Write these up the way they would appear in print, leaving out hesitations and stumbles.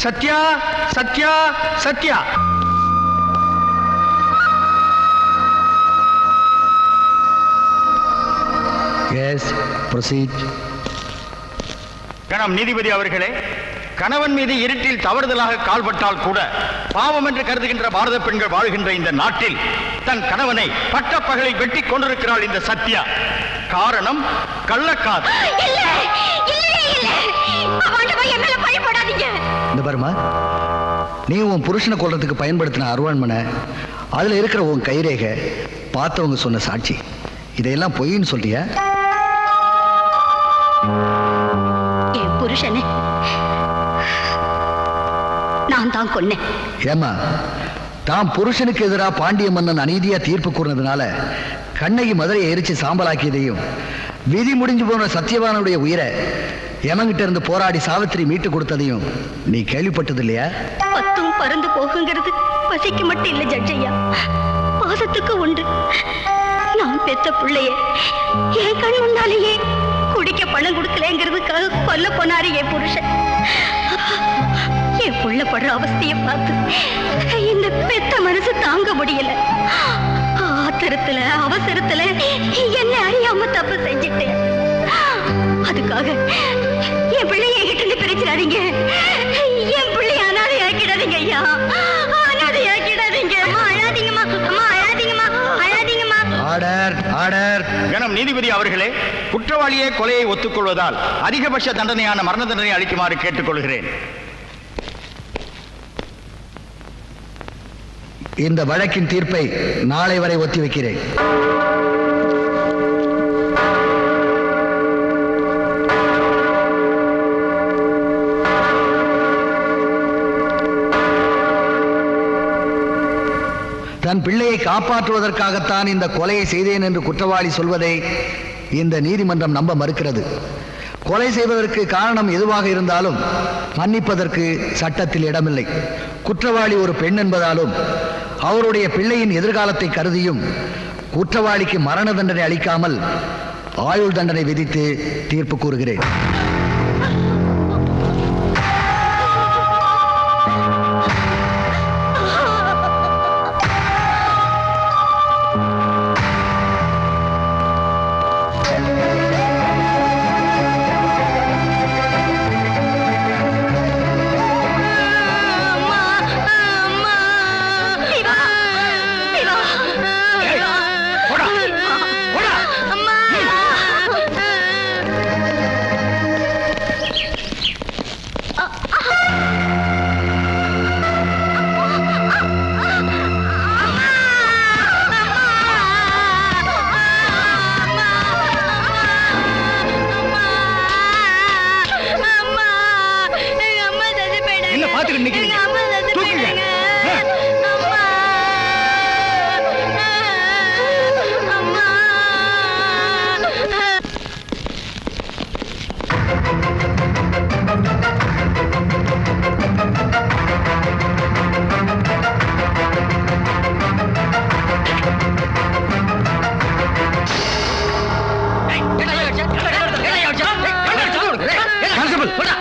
Sathya, Sathya, Sathya. Yes, proceed. கணம் நீதிபதி அவர்களே, கணவன் மீது இருட்டில் தவறுதலாக கால்பட்டால் கூட பாவம் என்று கருதுகின்ற பாரத பெண்கள் வாழ்கின்ற இந்த நாட்டில் தன் கணவனை பட்டப்பகலில் வெட்டி கொண்டிருக்கிறாள் இந்த சத்யா. காரணம் கள்ளக்காதல். இந்த பாருமா, நீ உன் புருஷனை கொல்றதுக்கு பயன்படுத்தின அருவாண்மனை, அதுல இருக்கிற உன் கைரேகை, பார்த்தவங்க சொன்ன சாட்சி, இதையெல்லாம் பொய்ன்னு சொல்றியா? என் புருஷனை நான் தான் கொன்னேன். ஏமா, தான் புருஷனுக்கு எதிராக பாண்டிய மன்னன் அநீதியா தீர்ப்பு கூறினதுனால கண்ணகி மதுரையை எரிச்சு சாம்பலாக்கியதையும், விதி முடிஞ்சு போன சத்யவானுடைய உயிரை எமங்கிட்ட இருந்து போராடி சாவித்திரி மீட்டு கொடுத்ததையும் நீ கேள்விப்பட்டது இல்லையா? பத்தும் பறந்து போகுங்கிறது பசிக்கு மட்டும் இல்ல ஜட்ஜையா, பாசத்துக்கு உண்டு. நான் பெத்த பிள்ளைய என் கண் முன்னாலேயே குடிக்க பணம் கொடுக்கலங்கிறதுக்காக கொல்ல போனாரு என் புருஷன். என் புள்ள படுற அவஸ்தையை பார்த்து இந்த பெத்த மனசு தாங்க முடியல. ஆத்திரத்துல அவசரத்துல என்ன அறியாம தப்பு செஞ்சுட்டேன். அதுக்காக என் பிள்ளைய என்கிட்ட பிரிச்சிடாதீங்க. என் பிள்ளைய அனாதை ஆக்கிடாதீங்க ஐயா, அனாதை ஆக்கிடாதீங்க. அம்மா அழாதீங்கம்மா, அம்மா அழாதீங்கம்மா, அழாதீங்கம்மா. Order, order. கணம் நீதிபதி அவர்களே, குற்றவாளியே கொலையை ஒத்துக்கொள்வதால் அதிகபட்ச தண்டனையான மரண தண்டனை அளிக்குமாறு கேட்டுக்கொள்கிறேன். இந்த வழக்கின் தீர்ப்பை நாளை வரை ஒத்தி வைக்கிறேன். தன் பிள்ளையை காப்பாற்றுவதற்காகத்தான் இந்த கொலையை செய்தேன் என்று குற்றவாளி சொல்வதை இந்த நீதிமன்றம் நம்ப மறுக்கிறது. கொலை செய்வதற்கு காரணம் எதுவாக இருந்தாலும் மன்னிப்பதற்கு சட்டத்தில் இடமில்லை. குற்றவாளி ஒரு பெண் என்பதாலும் அவருடைய பிள்ளையின் எதிர்காலத்தை கருதியும் குற்றவாளிக்கு மரண தண்டனை அளிக்காமல் ஆயுள் தண்டனை விதித்து தீர்ப்பு கூறுகிறேன்.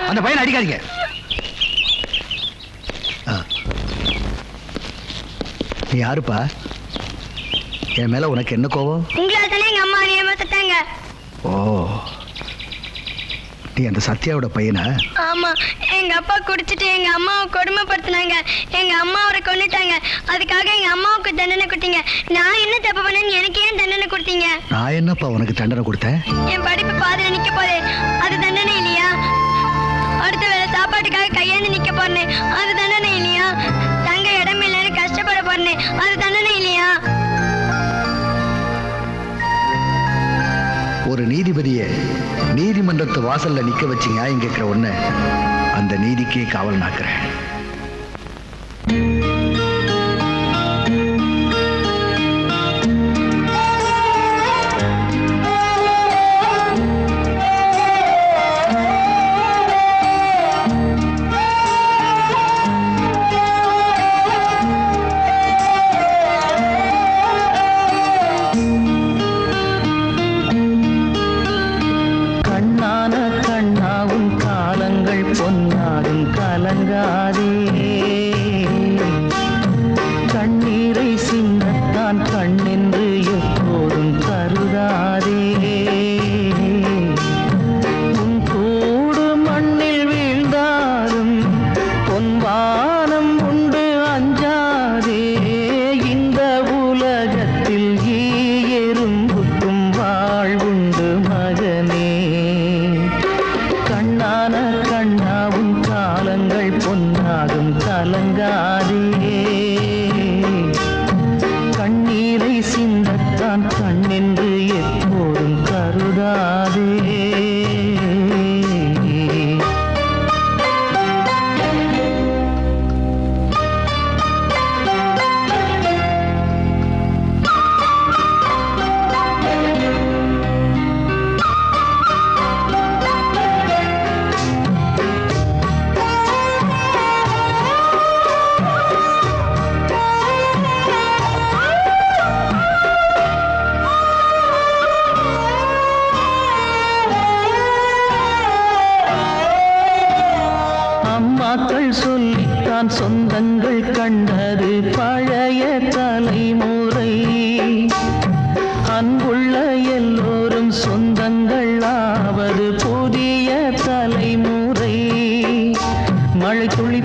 அந்த பையனை அடிக்காதீங்க. நீ யாருப்பா? என் மேல உனக்கு என்ன கோவம்? உங்களால தானே எங்க அம்மா ஏமாத்திட்டாங்க. ஓ, நீ அந்த சத்யாவோட பையனா? ஆமா, எங்க அப்பா குடிச்சிட்டு எங்க அம்மாவை கொடுமைப்படுத்தினாங்க. எங்க அம்மா அவரை கொன்னுட்டாங்க. அதுக்காக எங்க அம்மாவுக்கு தண்டனை கொடுத்தீங்க. நான் என்ன தப்பு பண்ணேன்னு எனக்கு ஏன் தண்டனை கொடுத்தீங்க? நான் என்னப்பா உனக்கு தண்டனை கொடுத்தேன்? என் படிப்பு பாதியில நிக்க போதே, அது தண்டனை இல்லையா? அடுத்த வேலை சாப்பாட்டுக்காக கையேந்து நிக்க போறேன், அது தண்டனை இல்லையா? தங்க இடம் இல்லைன்னு கஷ்டப்பட போறேன், அது தண்டனை இல்லையா? ஒரு நீதிபதியை நீதிமன்றத்து வாசல்ல நிக்க வச்சு நியாயம் கேட்கிற ஒண்ணு அந்த நீதிக்கே காவல் நாக்குறேன். பொன்னாகும் காலங்கள் பொன்னாகும் கலங்காதே. கலங்காதே. அம்மாக்கள் சொல்லித்தான் சொந்தங்கள் கண்டது பழைய தலைமுறை. அன்புள்ள எல்லோரும் சொந்தங்கள் ஆவது புதிய தலைமுறை. மழை துளி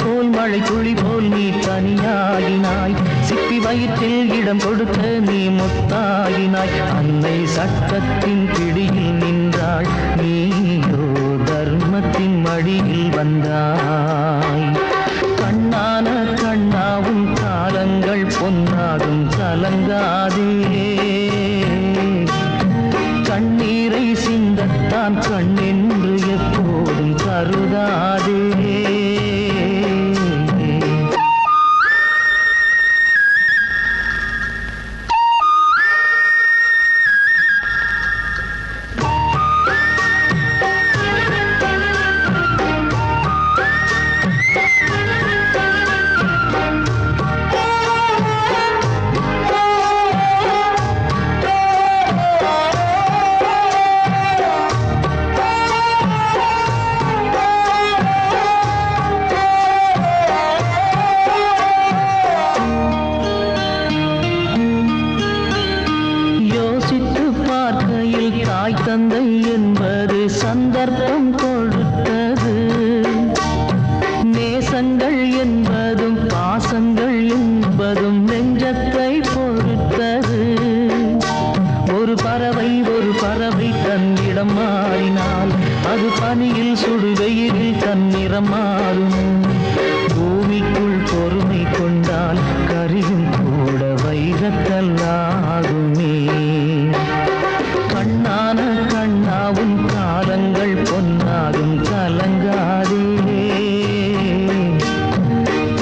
போல் நீ தனியாகினாய். சிப்பி வயிற்றில் இடம் கொடுத்த நீ முத்தாகினாய். அன்னை சட்டத்தின் பிடியில் நின்றாள், நீயோ தர்மத்தின் மடியில் வந்தாய். கண்ணான கண்ணாவும் காலங்கள் பொன்னாகும் கலங்காதே. கண்ணீரை சிந்தத்தான் கண்ணென்று எப்போதும் கருதாதே. தாய் தந்தை என்பது சந்தர்ப்பம் கொடுத்தது. நேசங்கள் என்பதும் பாசங்கள் என்பதும் நெஞ்சத்தை பொறுத்தது. ஒரு பறவை தன்னிடம் மாறினால் அது பனியில் சுடுவெயிலில் தன்னிறம் மாறும். பூமிக்குள் பொறுமை கொண்டால் கரியும் கூட வைரக்கல்லாகுமே. கண்ணான கண்ணாவும் காலங்கள் பொன்னாகும் கலங்காதே.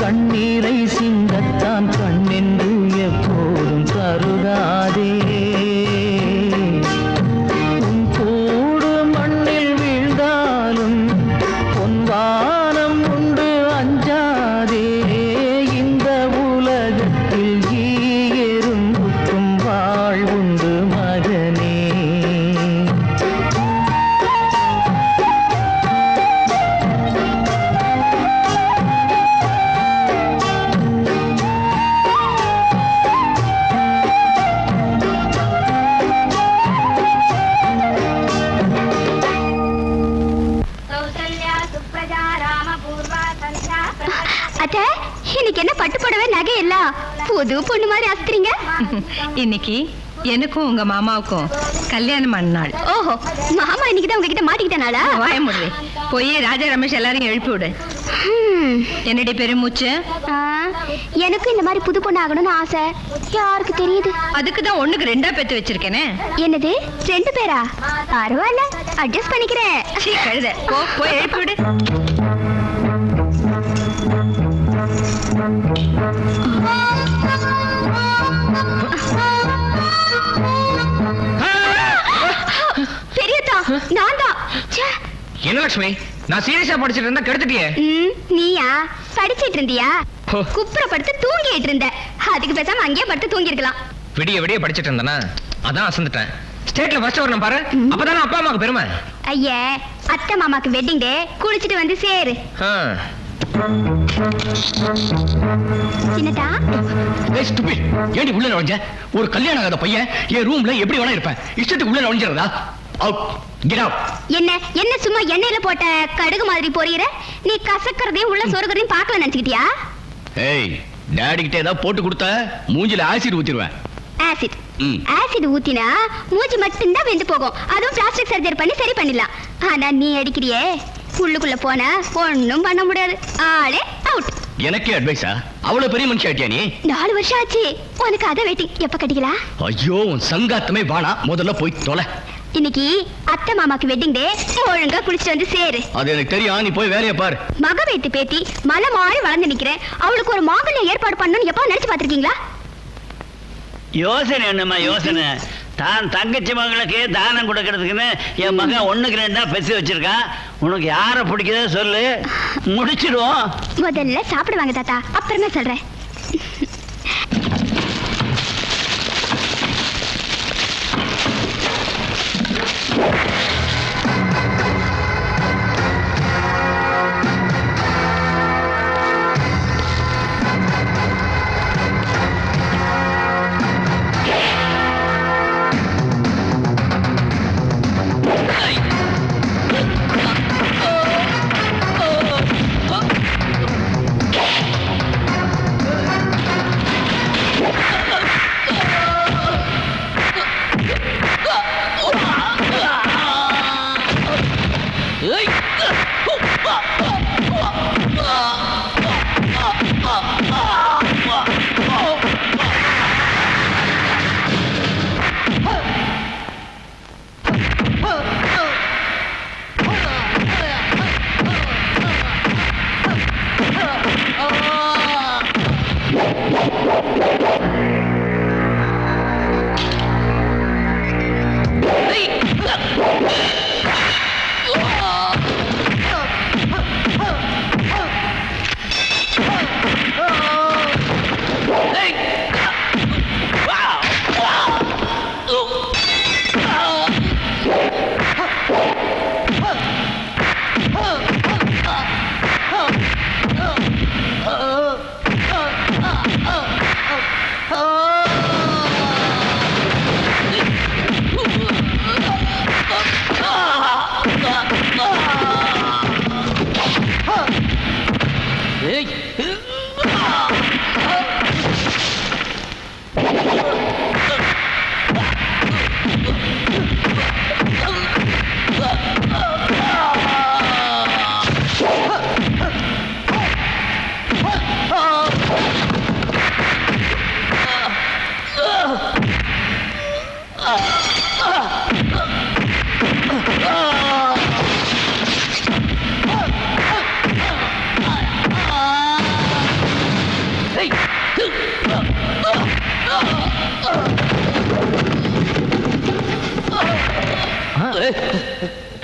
கண்ணீரை சிந்தத்தான் கண்ணென்று எப்போதும் கருதாதே. உன் கூடு மண்ணில் வீழ்ந்தாலும் பொன்வானம் உண்டு அஞ்சாதே. இந்த உலகத்தில் எறும்புக்கும் வாழ்வுண்டு மகனே. அத்தை, இன்னைக்கு என்ன பட்டு புடவை நகை எல்லாம் புது பொண்ணு மாதிரி அசுறீங்க? இன்னைக்கு எனக்கும் உங்க மாமாவுக்கும் கல்யாணம் நாள். ஓஹோ, மாமா இன்னைக்குதான் உங்ககிட்ட மாட்டிக்கிட்டனாலா? வாய முடிவே போய் ராஜா ரமேஷ் எல்லாரையும் எழுப்பி விடு. என்னடி பெருமூச்சு? எனக்கு இந்த மாதிரி புது பொண்ணு ஆகணும்னு ஆசை. யாருக்கு தெரியுது? அதுக்குதான் ஒண்ணுக்கு ரெண்டா பெத்து வச்சிருக்கேனே. என்னது, 2 பேரா? பரவாயில்ல, அட்ஜஸ்ட் பண்ணிக்கிறேன். கழுத போய் எழுப்பி விடு. பெரியதா, நான் தான். என்ன லட்சுமி, நான் சீரியஸா படிச்சிட்டு இருந்தா கெடுத்துட்டியே. நீயா படிச்சிட்டு இருந்தியா? குப்புறப்படுத்து தூங்கிட்டு இருந்த. அதுக்கு பேசாம அங்கேயே படுத்து தூங்கி இருக்கலாம். விடிய விடிய படிச்சிட்டு இருந்தனா அதான் அசந்துட்டேன். ஸ்டேட்ல ஃபர்ஸ்ட் வரணும் பாரு, அப்பதானே அப்பா அம்மாக்கு பெருமை. ஐயே, அத்தை மாமாக்கு வெட்டிங் டே, குளிச்சிட்டு வந்து சேரு. சின்னதா, ஏய் ஸ்டூபிட், ஏண்டி உள்ள நுழைஞ்ச? ஒரு கல்யாணம் ஆகாத பையன் என் ரூம்ல எப்படி வேணா இருப்பேன். இஷ்டத்துக்கு உள்ள நுழைஞ்சறதா? Out, get out. என்ன சும்மா எண்ணெயில போட்ட கடுகு மாதிரி பொரியற? நீ கசக்கறதையும் உள்ள சொருகறதையும் பார்க்கல நினைச்சிட்டியா? ஏய், டாடி கிட்ட ஏதாவது போட்டு கொடுத்தா மூஞ்சில ஆசிட் ஊத்திடுவேன். ஆசிட் ஊத்தினா மூஞ்சி மட்டும்தான் வெந்து போகும். அதுவும் பிளாஸ்டிக் சர்ஜரி பண்ணி சரி பண்ணிடலாம். ஆனா நீ அடிக்கிறியே, உள்ளுக்குள்ள போனா ஒண்ணும் பண்ண முடியாது. ஆளே அவுட். எனக்கே அட்வைஸா? அவ்வளவு பெரிய மனுஷன் ஆட்டியா நீ? 4 வருஷம் ஆச்சு. உனக்கு அதை வெயிட்டிங். எப்ப கட்டிக்கலாம்? ஐயோ, உன் சங்காத்தமே வாடா, முதல்ல போய் தொலை. இன்னைக்கு அத்தை மாமாக்கு வெட்டிங் டே. ஒழுங்கா குளிச்சுட்டு வந்து சேரு. அது எனக்கு தெரியும், நீ போய் வேலையை பாரு. மக வைத்து பேத்தி மலை மாறி வளர்ந்து நிக்கிறேன். அவளுக்கு ஒரு மாங்கல்யம் ஏற்பாடு பண்ணணும்னு எப்போ நினைச்சு பாத்திருக்கீங்களா? யோசனை என்னம்மா யோசனை? தான் தங்கச்சி மகளுக்கு தானம் கொடுக்கறதுக்குன்னு என் மகன் 1க்கு 2 தான் பெருசு வச்சிருக்கான். உனக்கு யாரை பிடிக்குதோ சொல்லு, முடிச்சிடுவோம். முதல்ல சாப்பிடுவாங்க தாத்தா, அப்புறமே சொல்றேன்.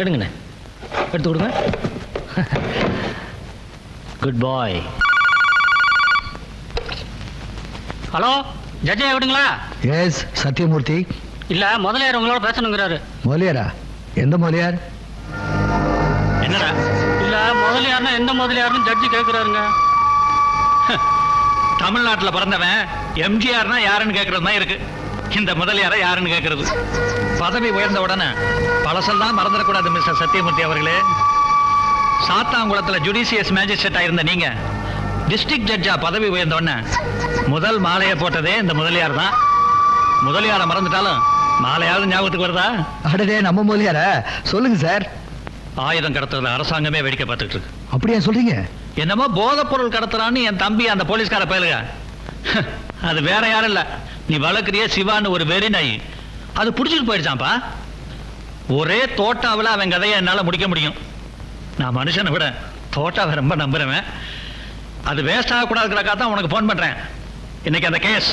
எடுங்கண்ணே, எடுத்து கொடுங்க. குட் பாய். ஹலோ, ஜட்ஜா விடுங்களா? எஸ் சத்யமூர்த்தி. இல்ல, முதலியார் உங்களோட பேசணுங்கிறாரு. மொழியாரா? எந்த மொழியார்? என்னடா? இல்ல, முதலியார்னா எந்த முதலியார்னு ஜட்ஜி கேட்கிறாருங்க. தமிழ்நாட்டுல பிறந்தவன் எம்ஜிஆர்னா யாருன்னு கேட்கறது தான் இருக்கு. இந்த முதலியார யாருன்னு கேட்கறது. பதவி உயர்ந்த உடனே பழசெல்லாம் மறந்துடக்கூடாது மிஸ்டர் சத்யமூர்த்தி அவர்களே. சாத்தாங்குளத்துல ஜுடிஷியஸ் மேஜிஸ்ட்ரேட்டா இருந்த நீங்க டிஸ்ட்ரிக்ட் ஜட்ஜா பதவி உயர்ந்த உடனே முதல் மாலையை போட்டதே இந்த முதலியார் தான். முதலியார மறந்துட்டாலும் மாலையாவது ஞாபகத்துக்கு வருதா? அடடே, நம்ம மொழியாரா? சொல்லுங்க சார். ஆயுதம் கடத்துறத அரசாங்கமே வேடிக்கை பார்த்துட்டு இருக்கு. அப்படியா சொல்றீங்க? என்னமோ போதைப் பொருள் கடத்துறான்னு என் தம்பி அந்த போலீஸ்கார பயலுக. அது வேற யாரும் இல்ல, நீ வளர்க்குறிய சிவான்னு ஒரு வெறி நாய். அது புடிச்சிட்டு போயிடுச்சான்ப்பா. ஒரே தோட்டாவில் அவன் கதையை என்னால முடிக்க முடியும். நான் மனுஷனை விட தோட்டாவை ரொம்ப நம்புறவன். அது வேஸ்ட் ஆகக்கூடாதுக்காக தான் உனக்கு போன் பண்றேன். இன்னைக்கு அந்த கேஸ்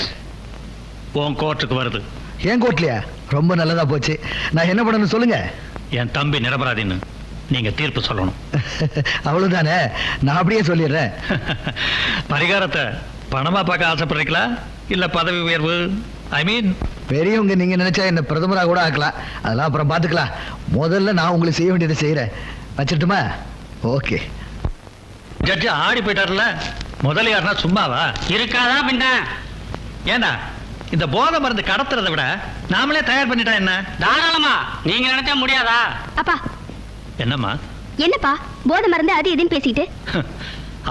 உன் கோர்ட்டுக்கு வருது. ஏன் கோர்ட்லயா? ரொம்ப நல்லதா போச்சு. நான் என்ன பண்ணணும் சொல்லுங்க. என் தம்பி நிரபராதின்னு நீங்க தீர்ப்பு சொல்லணும். அவ்வளவுதானே, நான் அப்படியே சொல்லிடுறேன். பரிகாரத்தை பணமா பார்க்க ஆசைப்படுறீங்களா இல்ல பதவி உயர்வு? ஐ மீன், பெரியவங்க நீங்க நினைச்சா என்ன பிரதமரா கூட ஆக்கலாம். அதெல்லாம் அப்புறம் பாத்துக்கலாம். முதல்ல நான் உங்களுக்கு செய்ய வேண்டியதை செய்யறேன். வச்சிட்டுமா? ஓகே. ஜட்ஜ் ஆடி போயிட்டார்ல, முதலியார்னா சும்மாவா? இருக்காதா பின்ன? ஏண்டா, இந்த போதை மருந்து கடத்துறதை விட நாமளே தயார் பண்ணிட்டா என்ன? தாராளமா, நீங்க நினைச்சா முடியாதா? அப்பா. என்னம்மா? என்னப்பா போதை மருந்து அது இதுன்னு பேசிட்டு?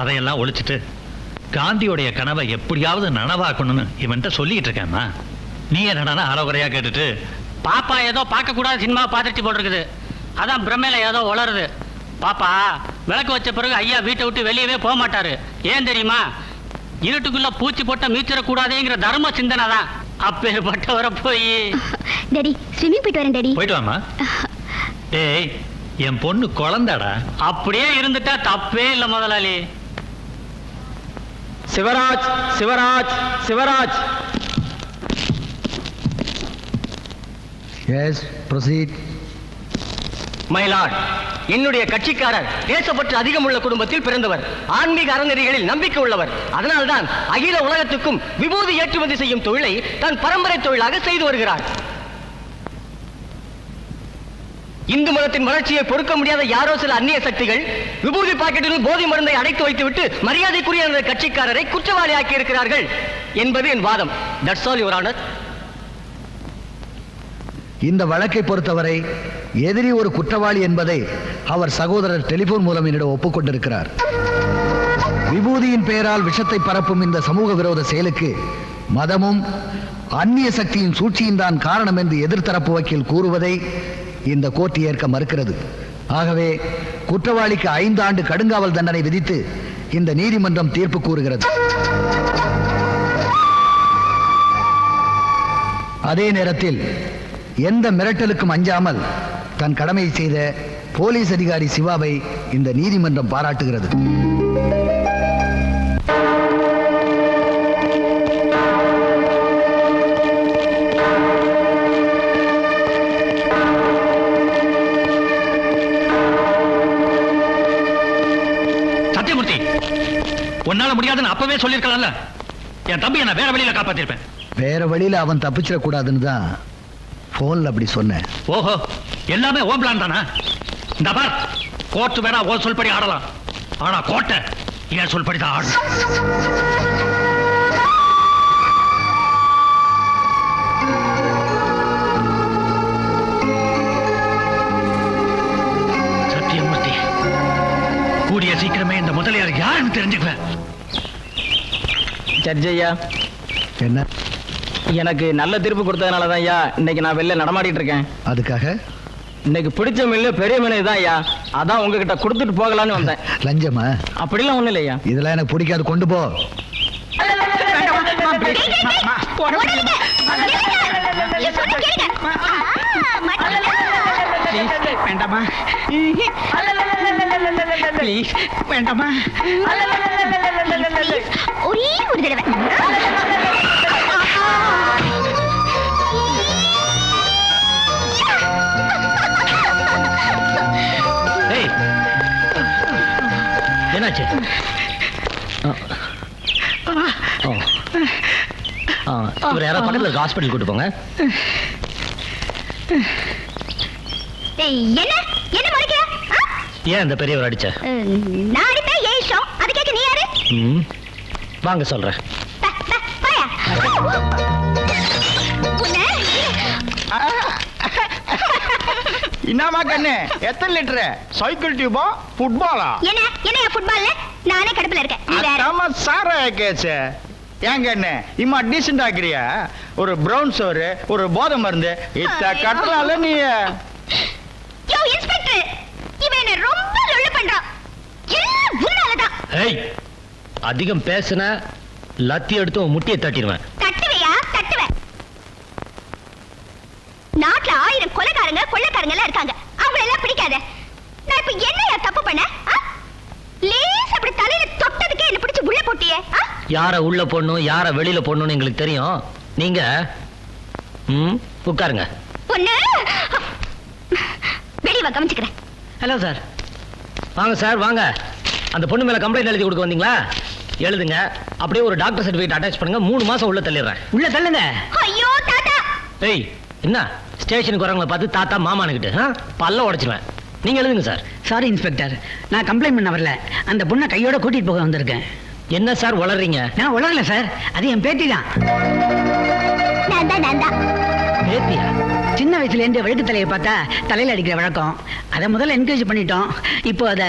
அதையெல்லாம் ஒழிச்சிட்டு காந்தியோடைய கனவை எப்படியாவது நனவாக்கணும்னு இவன்ட்ட சொல்லிட்டு இருக்கேம்மா. நீ என்னடா அறகுறையா கேட்டுட்டு? பாப்பா ஏதோ பார்க்க கூடாத சினிமா பார்த்துட்டு போட்டிருக்குது. அதான் பிரமையில ஏதோ வளருது. பாப்பா விளக்கு வச்ச பிறகு ஐயா வீட்டை விட்டு வெளியவே போக மாட்டாரு. ஏன் தெரியுமா? இருட்டுக்குள்ள பூச்சி போட்ட மீச்சிடக்கூடாதேங்கிற தர்ம சிந்தனை தான். அப்பேற்பட்டவரை போய் டாடி ஸ்விம்மிங் போயிட்டு வரேன் டாடி. போயிட்டு வாமா. டேய், என் பொண்ணு குழந்தாடா. அப்படியே இருந்துட்டா தப்பே இல்ல முதலாளி. Sivaraj, Sivaraj, Sivaraj. Yes, proceed. My lord, என்னுடைய கட்சிக்காரர் தேசப்பற்று அதிகமுள்ள குடும்பத்தில் பிறந்தவர். ஆன்மீக அறநெறிகளில் நம்பிக்கை உள்ளவர். அதனால்தான் அகில உலகத்துக்கும் விபூதி ஏற்றுமதி செய்யும் தொழிலை தன் பரம்பரை தொழிலாக செய்து வருகிறார். இந்து மதத்தின் வளர்ச்சியை பொறுக்க முடியாத யாரோ சில அந்நிய சக்திகள் விபூதி பாக்கெட்டில் போதை மருந்தை அடைத்து வைத்துவிட்டு மரியாதைக்குரிய அந்த கட்சிக்காரரை குற்றவாளியாக்கி இருக்கிறார்கள் என்பது என் வாதம். That's all your honour. இந்த வழக்கை பொறுத்தவரை எதிரி ஒரு குற்றவாளி என்பதை அவர் சகோதரர் டெலிபோன் மூலம் என்னிடம் ஒப்புக்கொண்டிருக்கிறார். விபூதியின் பெயரால் விஷத்தை பரப்பும் இந்த சமூக விரோத செயலுக்கு மதமும் அந்நிய சக்தியின் சூழ்ச்சியும் தான் காரணம் என்று எதிர்த்தரப்பு வக்கீல் கூறுவதை இந்த கோர்ட் ஏற்க மறுக்கிறது. ஆகவே குற்றவாளிக்கு 5 ஆண்டு கடுங்காவல் தண்டனை விதித்து இந்த நீதிமன்றம் தீர்ப்பு கூறுகிறது. அதே நேரத்தில் எந்த மிரட்டலுக்கும் அஞ்சாமல் தன் கடமையை செய்த போலீஸ் அதிகாரி சிவாவை இந்த நீதிமன்றம் பாராட்டுகிறது. சத்தியமூர்த்தி, உன்னால முடியாதுன்னு அப்பவே சொல்லிருக்கலாம்ல. என் தம்பி என்ன வேற வழியில காப்பாத்திருப்பேன். வேற வழியில அவன் தப்பிச்சிடக்கூடாதுன்னு தான் போன்ல அப்படி சொன்னேன். ஓஹோ, எல்லாமே ஓ பிளான் தானா? இந்த பார், கோர்ட் வேணா ஓ சொல்படி ஆடலாம், ஆனா கோட்டை ஏன் சொல்படி தான் ஆடும். சத்தியமூர்த்தி, கூடிய சீக்கிரமே இந்த முதலியார் யாருன்னு தெரிஞ்சுக்குவேன். ஜட்ஜ் ஐயா, என்ன எனக்கு நல்ல தீர்ப்பு கொடுத்ததுனாலதான் ஐயா இன்னைக்கு நான் வெளில நடமாடிட்டு இருக்கேன். அதுக்காக? இன்னைக்கு பிடிச்ச மீன் பெரிய மீன் தான் ஐயா, அதான் உங்ககிட்ட கொடுத்துட்டு போகலான்னு வந்தேன். லஞ்சமா? அப்படிலாம் ஒண்ணும் இல்லையா. இதெல்லாம் எனக்கு பிடிக்காது, கொண்டு போ. வேண்டாமா ப்ளீஸ், வேண்டாமா. ஒரே ஒரு தடவை. ஏய், என்னாச்சு? இவர் யாராவது பக்கத்துல இருக்க ஹாஸ்பிட்டல் கூட்டு போங்க. என்ன என்ன மறைக்கிற? ஏன் இந்த பெரியவர் அடிச்ச? நான் அடிப்பேன், ஏன் இஷ்டம்? அது கேட்க நீ யாரு? வாங்க சொல்றேன். என்னமா கண்ணு, எத்தனை லிட்டரு? சைக்கிள் டியூபா, ஃபுட்பாலா? என்ன என்ன ஃபுட்பால்ல நானே கடுப்புல இருக்கேன். நீ வேற. அதாம சார கேச்சு. ஏன் கண்ணு இம்மா டீசென்ட் ஆக்குறியா? ஒரு பிரவுன் சோறு, ஒரு போதை மருந்து இத்த கட்டலால நீ. யோ இன்ஸ்பெக்டர், இவன் என்ன ரொம்ப லொள்ளு பண்றான். எல்லாம் உன்னாலதான். ஏய், அதிகம் பேசுன லத்தி எடுத்து உன் முட்டியை தட்டிடுவேன். தட்டுவையா? தட்டுவேன். நாட்டுல 1000 கொலைக்காரங்க கொள்ளைக்காரங்க எல்லாம் இருக்காங்க. அவங்க எல்லாம் பிடிக்காத. நான் இப்ப என்னையா தப்பு பண்ண? லேஸ் அப்படி தலையில தொட்டதுக்கே என்ன பிடிச்சு உள்ள போட்டியே. யார உள்ள போடணும் யார வெளியில போடணும்னு எங்களுக்கு தெரியும். நீங்க உட்காருங்க. பொண்ணு வெளியே கவனிச்சுக்கிறேன். Hello sir. வாங்க சார் வாங்க. அந்த பொண்ணு மேல கம்ப்ளைண்ட் எழுதி கொடுக்க வந்தீங்களா? எழுதுங்க. அப்படியே ஒரு டாக்டர் சர்டிபிகேட் அட்டாச் பண்ணுங்க. 3 மாசம் உள்ள தள்ளிடுறேன். உள்ள தள்ளுங்க. ஐயோ தாத்தா. ஏய், என்ன ஸ்டேஷனுக்கு வரவங்களை பார்த்து தாத்தா மாமானுக்கிட்டு பல்ல உடைச்சிருவேன். நீங்க எழுதுங்க சார். சாரி இன்ஸ்பெக்டர், நான் கம்ப்ளைண்ட் பண்ண வரல. அந்த பொண்ணை கையோட கூட்டிட்டு போக வந்திருக்கேன். என்ன சார் வளர்றீங்க? நான் உளரல சார், அது என் பேத்தி தான். பேத்தியா? சின்ன வயசுல இருந்து வழுக்கு தலையை பார்த்தா தலையில அடிக்கிற வழக்கம். அதை முதல்ல என்கரேஜ் பண்ணிட்டோம். இப்போ அதை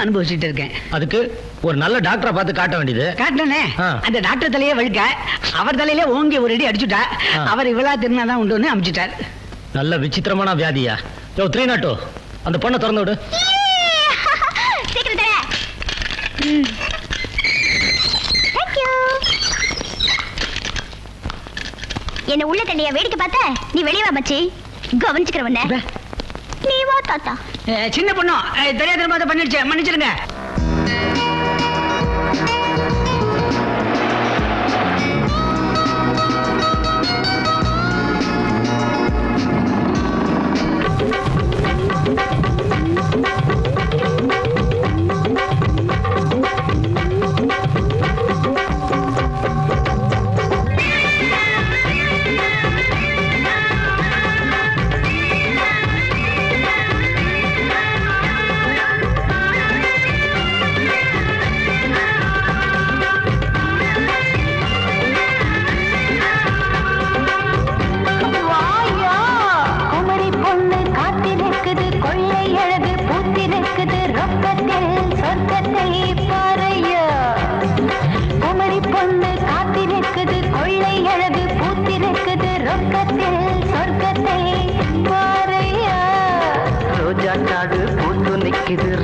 அனுபவிச்சுட்டு இருக்கேன். அதுக்கு ஒரு நல்ல டாக்டரை பார்த்து காட்ட வேண்டியது. காட்டனே, அந்த டாக்டர் தலையே வழுக்க அவர் தலையில ஓங்கி ஒரு அடி அடிச்சுட்டா. அவர் இவ்வளா திருநாதான் உண்டு அமிச்சுட்டார். நல்ல விசித்திரமான வியாதியா? 302 அந்த பொண்ணை திறந்து விடு. என்ன உள்ள தள்ளியா வேடிக்கை பார்த்த? நீ வெளியே வா மச்சி, கவனிச்சுக்கிறவன. நீ வா தாத்தா. சின்ன பொண்ணு தெரியாத மாதிரி பண்ணிடுச்சு, மன்னிச்சிருங்க.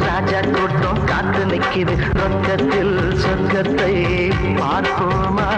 ராஜா கூட்டம் காத்து நிற்கிது, ரொக்கத்தில் சொர்க்கத்தை பார்ப்போமா?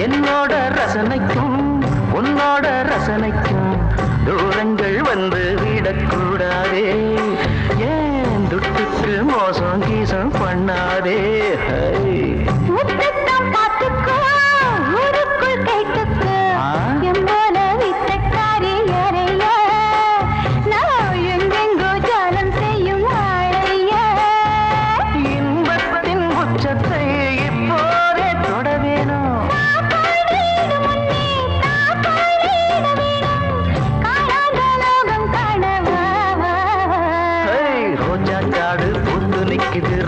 என்னோட ரசனைக்கும் உன்னோட ரசனைக்கும் தூரங்கள் வந்து விடக்கூடாதே, ஏன் துட்டுக்கு மோசம் கீசம் பண்ணாதே. இன்பத்தின் உச்சத்தை இப்போதே தொட வேணும்.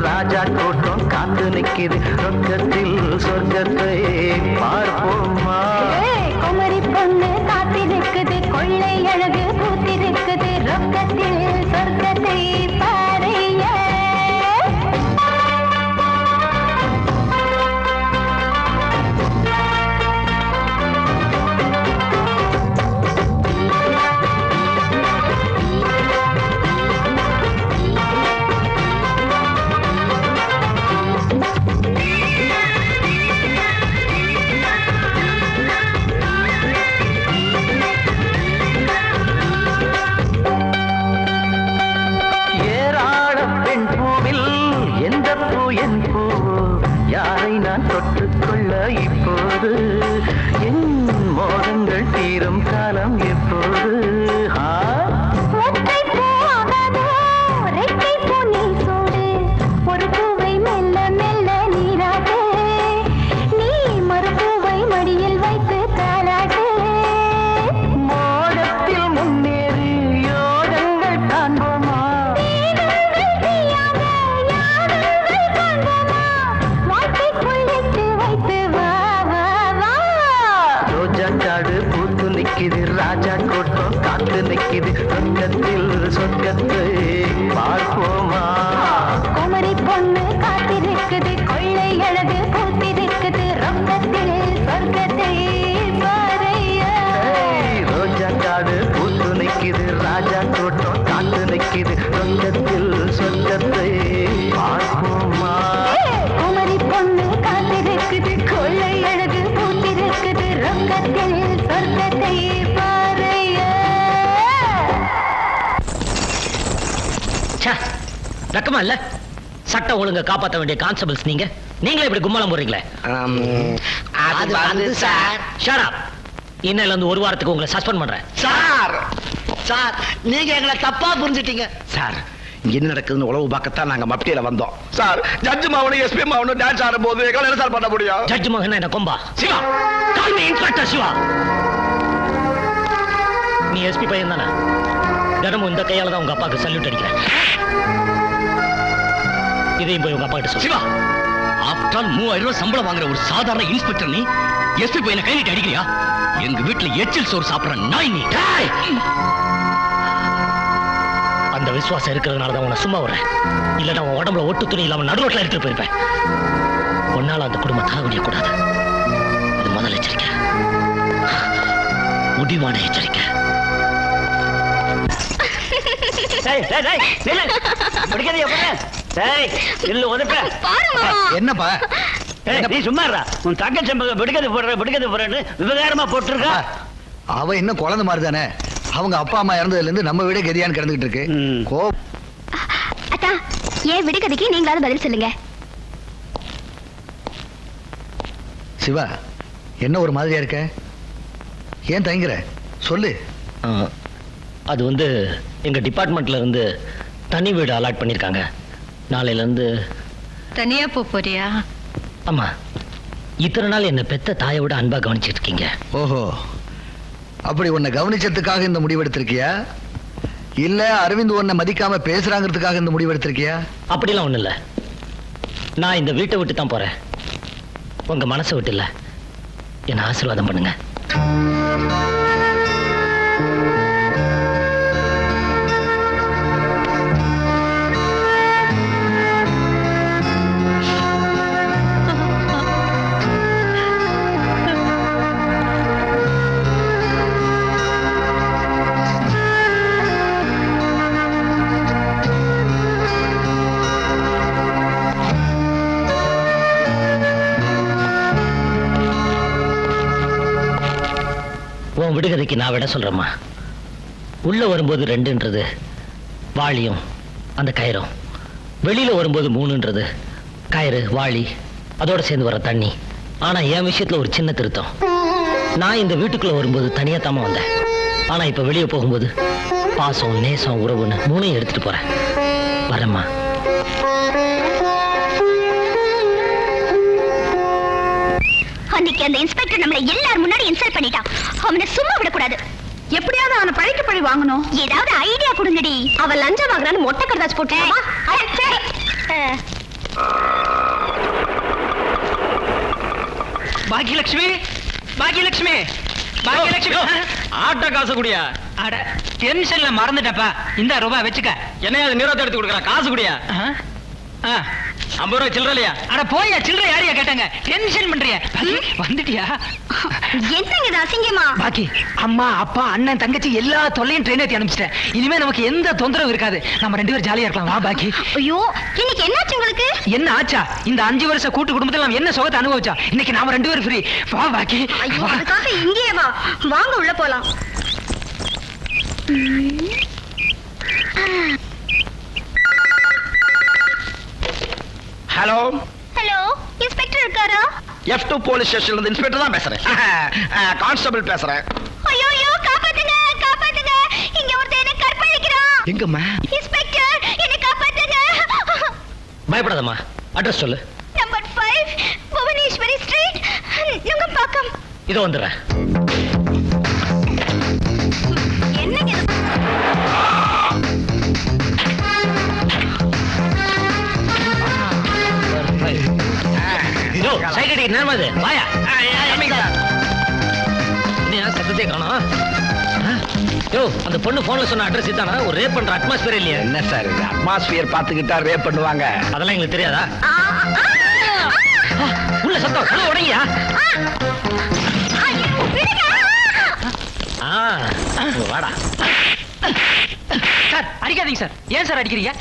ராஜா கூட்டம் காத்து நிற்கிது, ரொக்கத்தில் சொர்க்கத்தை பார்ப்போமா? குமரி பொண்ணு காத்திருக்குது, கொள்ளை அழகு பூத்திருக்குது, ரொக்கத்தில் சொர்க்கத்தை பாறைய. யாரை நான் தொட்டுக்கொள்ள இப்போது, என் மோகங்கள் தீரும் காலம் எப்போது? ஒரு பூவை மெல்ல மெல்ல நீராட்டு, நீ மறுபூவை மடியில் வைத்து தாளாட்டு. மோகத்தில் முன்னேறி யோகங்கள் காண்போமா? பூத்து நிற்கிது, ராஜா கூட்டம் காத்து நிற்கிது, சொர்க்கத்தில் சொர்க்கத்தை பார்ப்போமா? குமரி பொண்ணு காத்திருக்குது, கொள்ளை அழகு பூத்திருக்குது, ரொக்கத்தில் சொர்க்கத்தை பாறைய. ரோஜா காடு பூத்து நிற்கிது, ராஜா கூட்டம் காத்து நிற்கிது, சொர்க்கத்தில் சொர்க்கத்தை பார்ப்போமா? குமரி பொண்ணு காத்திருக்குது, கொள்ளை அழகு பூத்திருக்குது, ரொக்கத்தில் சொர்க்கத்தை பாறைய. ரக்கமா இல்ல? சட்டம் ஒழுங்க காப்பாற்ற வேண்டிய கான்ஸ்டபிள்ஸ் நீங்களே இப்படி கும்மலம் போடுறீங்களே. அது வந்து சார். Shut up. இன்னையில இருந்து ஒரு வாரத்துக்கு உங்களை சஸ்பெண்ட் பண்றேன். சார் சார், நீங்க எங்களை தப்பா புரிஞ்சுட்டீங்க சார். இங்க என்ன நடக்குதுன்னு உளவு பார்க்கத்தான் நாங்க மப்டியில வந்தோம் சார். ஜட்ஜ் மாவனும் எஸ்பி மாவனும் டான்ஸ் ஆடும் போது எங்களை என்ன சார் பண்ண முடியும்? ஜட்ஜ் மகன் என்ன கொம்பா? Siva, call me inspector Siva. நீ எஸ்பி பையன் தானே? தினமும் இந்த கையால தான் உங்க அப்பாவுக்கு சல்யூட் அடிக்கிறேன். இதையும் போய் உங்க அப்பா கிட்ட சொல்லு. சிவா, ஆஃப்டர் ஆல் 3000 ரூபாய் சம்பளம் வாங்குற ஒரு சாதாரண இன்ஸ்பெக்டர் நீ எஸ்பி பையனை கை நீட்டி அடிக்கிறியா? எங்க வீட்டுல எச்சில் சோறு சாப்பிடுற நாய் நீ. அந்த விசுவாசம் இருக்கிறதுனால தான் உன்னை சும்மா விடுறேன். இல்லைன்னா உன் உடம்புல ஒட்டு துணி இல்லாம நடுரோட்டில் எடுத்துட்டு போயிருப்பேன். உன்னால அந்த குடும்பம் தாவடிய கூடாது. இது முதல் எச்சரிக்கை, முடிவான எச்சரிக்கை. என்னப்பா? நீ சும்மா இருடா. உன் தங்கச்சி விடுக்கிறது போடுறேன்னு விவகாரமா போட்டிருக்கா. அவ இன்னும் குழந்தை மாதிரி தானே. அவங்க அப்பா அம்மா இறந்ததுல இருந்து நம்ம வீட கதியான்னு கிடந்துகிட்டு இருக்கு. அத்தா, ஏன் விடுகதைக்கு நீங்களாவது பதில் சொல்லுங்க. சிவா, என்ன ஒரு மாதிரியா இருக்க? ஏன் தயங்குற? சொல்லு. அது வந்து எங்க டிபார்ட்மெண்ட்ல இருந்து தனி வீடு அலாட் பண்ணிருக்காங்க. நாளையில இருந்து தனியா போறியா? ஆமா. இத்தனை நாள் என்ன பெத்த தாயை விட அன்பா கவனிச்சிட்டு இருக்கீங்க. ஓஹோ, அப்படி உன்னை கவனிச்சதுக்காக இந்த முடிவெடுத்திருக்கியா? இல்ல அரவிந்த் உன்னை மதிக்காம பேசுறாங்கிறதுக்காக இந்த முடிவெடுத்திருக்கியா? அப்படிலாம் ஒண்ணு இல்ல. நான் இந்த வீட்டை விட்டு தான் போறேன். உங்க மனசை விட்டு இல்ல. என்ன ஆசீர்வாதம் பண்ணுங்க. உன் விடுகதைக்கு நான் விட சொல்றேம்மா. உள்ள வரும்போது 2ன்றது வாளியும் அந்த கயிறும், வெளியில வரும்போது 3ன்றது கயிறு வாளி அதோட சேர்ந்து வர தண்ணி. ஆனா என் விஷயத்துல ஒரு சின்ன திருத்தம். நான் இந்த வீட்டுக்குள்ள வரும்போது தனியா தாமா வந்தேன். ஆனா இப்ப வெளியே போகும்போது பாசம் நேசம் உறவுன்னு 3ஐயும் எடுத்துட்டு போறேன். வரேம்மா. அன்னைக்கு அந்த இன்ஸ்பெக்டர் நம்மள எல்லாரும் முன்னாடி இன்சல்ட் பண்ணிட்டான். அவனை சும்மா விடக்கூடாது. எப்படியாவது அவனை பழிக்கு பழி வாங்கணும். ஏதாவது ஐடியா கொடுங்கடி. அவன் லஞ்சம் வாங்குறான்னு மொட்டை கருதாச்சு போட்டு பாக்கியலட்சுமி, பாக்கியலட்சுமி, பாக்கியலட்சுமி. ஆட்ட காசு குடியா? அட டென்ஷன்ல மறந்துட்டப்பா. இந்த ரூபாய் வச்சுக்க. என்னையா அது நிறுவத்தை எடுத்து கொடுக்குறா? காசு குடியா? 50 ரூபாய் சில்லற இல்லையா? அட போயா, சில்லறை யாரையா கேட்டாங்க? டென்ஷன் பண்றியா? வந்துட்டியா? என்னங்க இது அசிங்கமா? பாக்கி அம்மா அப்பா அண்ணன் தங்கச்சி எல்லா தொல்லையும் ட்ரெயின் ஏத்தி அனுப்பிச்சிட்டேன். இனிமே நமக்கு எந்த தொந்தரவும் இருக்காது. நம்ம 2 பேரும் ஜாலியா இருக்கலாம். வா பாக்கி. ஐயோ, இன்னைக்கு என்னாச்சு உங்களுக்கு? என்ன ஆச்சா? இந்த 5 வருஷ கூட்டு குடும்பத்துல நம்ம என்ன சுகத்தை அனுபவிச்சா? இன்னைக்கு நாம 2 பேரும் ஃப்ரீ. வா பாக்கி. ஐயோ, அதுக்காக இங்கேயே வா. வாங்க உள்ள போலாம். ஹலோ ஹலோ, இன்ஸ்பெக்டர் இருக்காரா? F2 போலீஸ் ஸ்டேஷன்ல இருந்து இன்ஸ்பெக்டர் தான் பேசுறேன். கான்ஸ்டபிள் பேசுறேன். ஐயோ ஐயோ, காப்பாத்துங்க காப்பாத்துங்க. இங்க ஒருத்தன் என்ன கற்பழிக்கிறான். எங்கம்மா? இன்ஸ்பெக்டர், என்ன காப்பாத்துங்க. பயப்படாதம்மா. அட்ரஸ் சொல்லு. Number 5 Bhuvaneswari street, Nungambakkam. இதோ வந்துடுறேன். என்னங்க இது? சைட் அடிக்க நேரமா இது. வாயா. என்ன சத்தத்தை காணோம்? யோ, அந்த பொண்ணு போன்ல சொன்ன அட்ரஸ் இதானா? ஒரு ரேப் பண்ற அட்மாஸ்பியர் இல்லையா? என்ன சார் இது? அட்மாஸ்பியர் பாத்துக்கிட்டா ரேப் பண்ணுவாங்க. அதெல்லாம் எங்களுக்கு தெரியாதா? உள்ள சத்தம் உள்ள உடங்கியா? வாடா. சார் அடிக்காதீங்க சார். ஏன் சார் அடிக்கிறீங்க?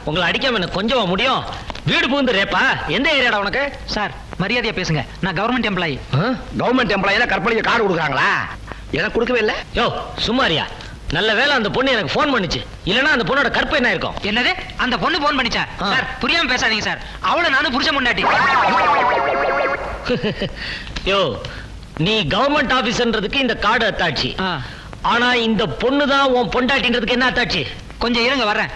உங்களை அடிக்காம எனக்கு கொஞ்சமா முடியும். வீடு புகுந்து ரேப்பா? எந்த ஏரியாடா உனக்கு? சார் மரியாதையா பேசுங்க. நான் கவர்மெண்ட் எம்ப்ளாயி. கவர்மெண்ட் எம்ப்ளாயில கற்பழிக்க கார்டு கொடுக்குறாங்களா? எனக்கு கொடுக்கவே இல்ல. யோ சும்மாரியா. நல்ல வேளை அந்த பொண்ணு எனக்கு போன் பண்ணிச்சு. இல்லனா அந்த பொண்ணோட கற்பு என்ன இருக்கும்? என்னது? அந்த பொண்ணு போன் பண்ணிச்சா? சார் புரியாம பேசாதீங்க சார். அவள நானும் புருஷன் முன்னாடி. யோ, நீ கவர்மெண்ட் ஆபீஸ்ன்றதுக்கு இந்த கார்டு அத்தாட்சி. ஆனா இந்த பொண்ணு தான் உன் பொண்டாட்டின்றதுக்கு என்ன அத்தாட்சி? கொஞ்சம் இருங்க வர்றேன்.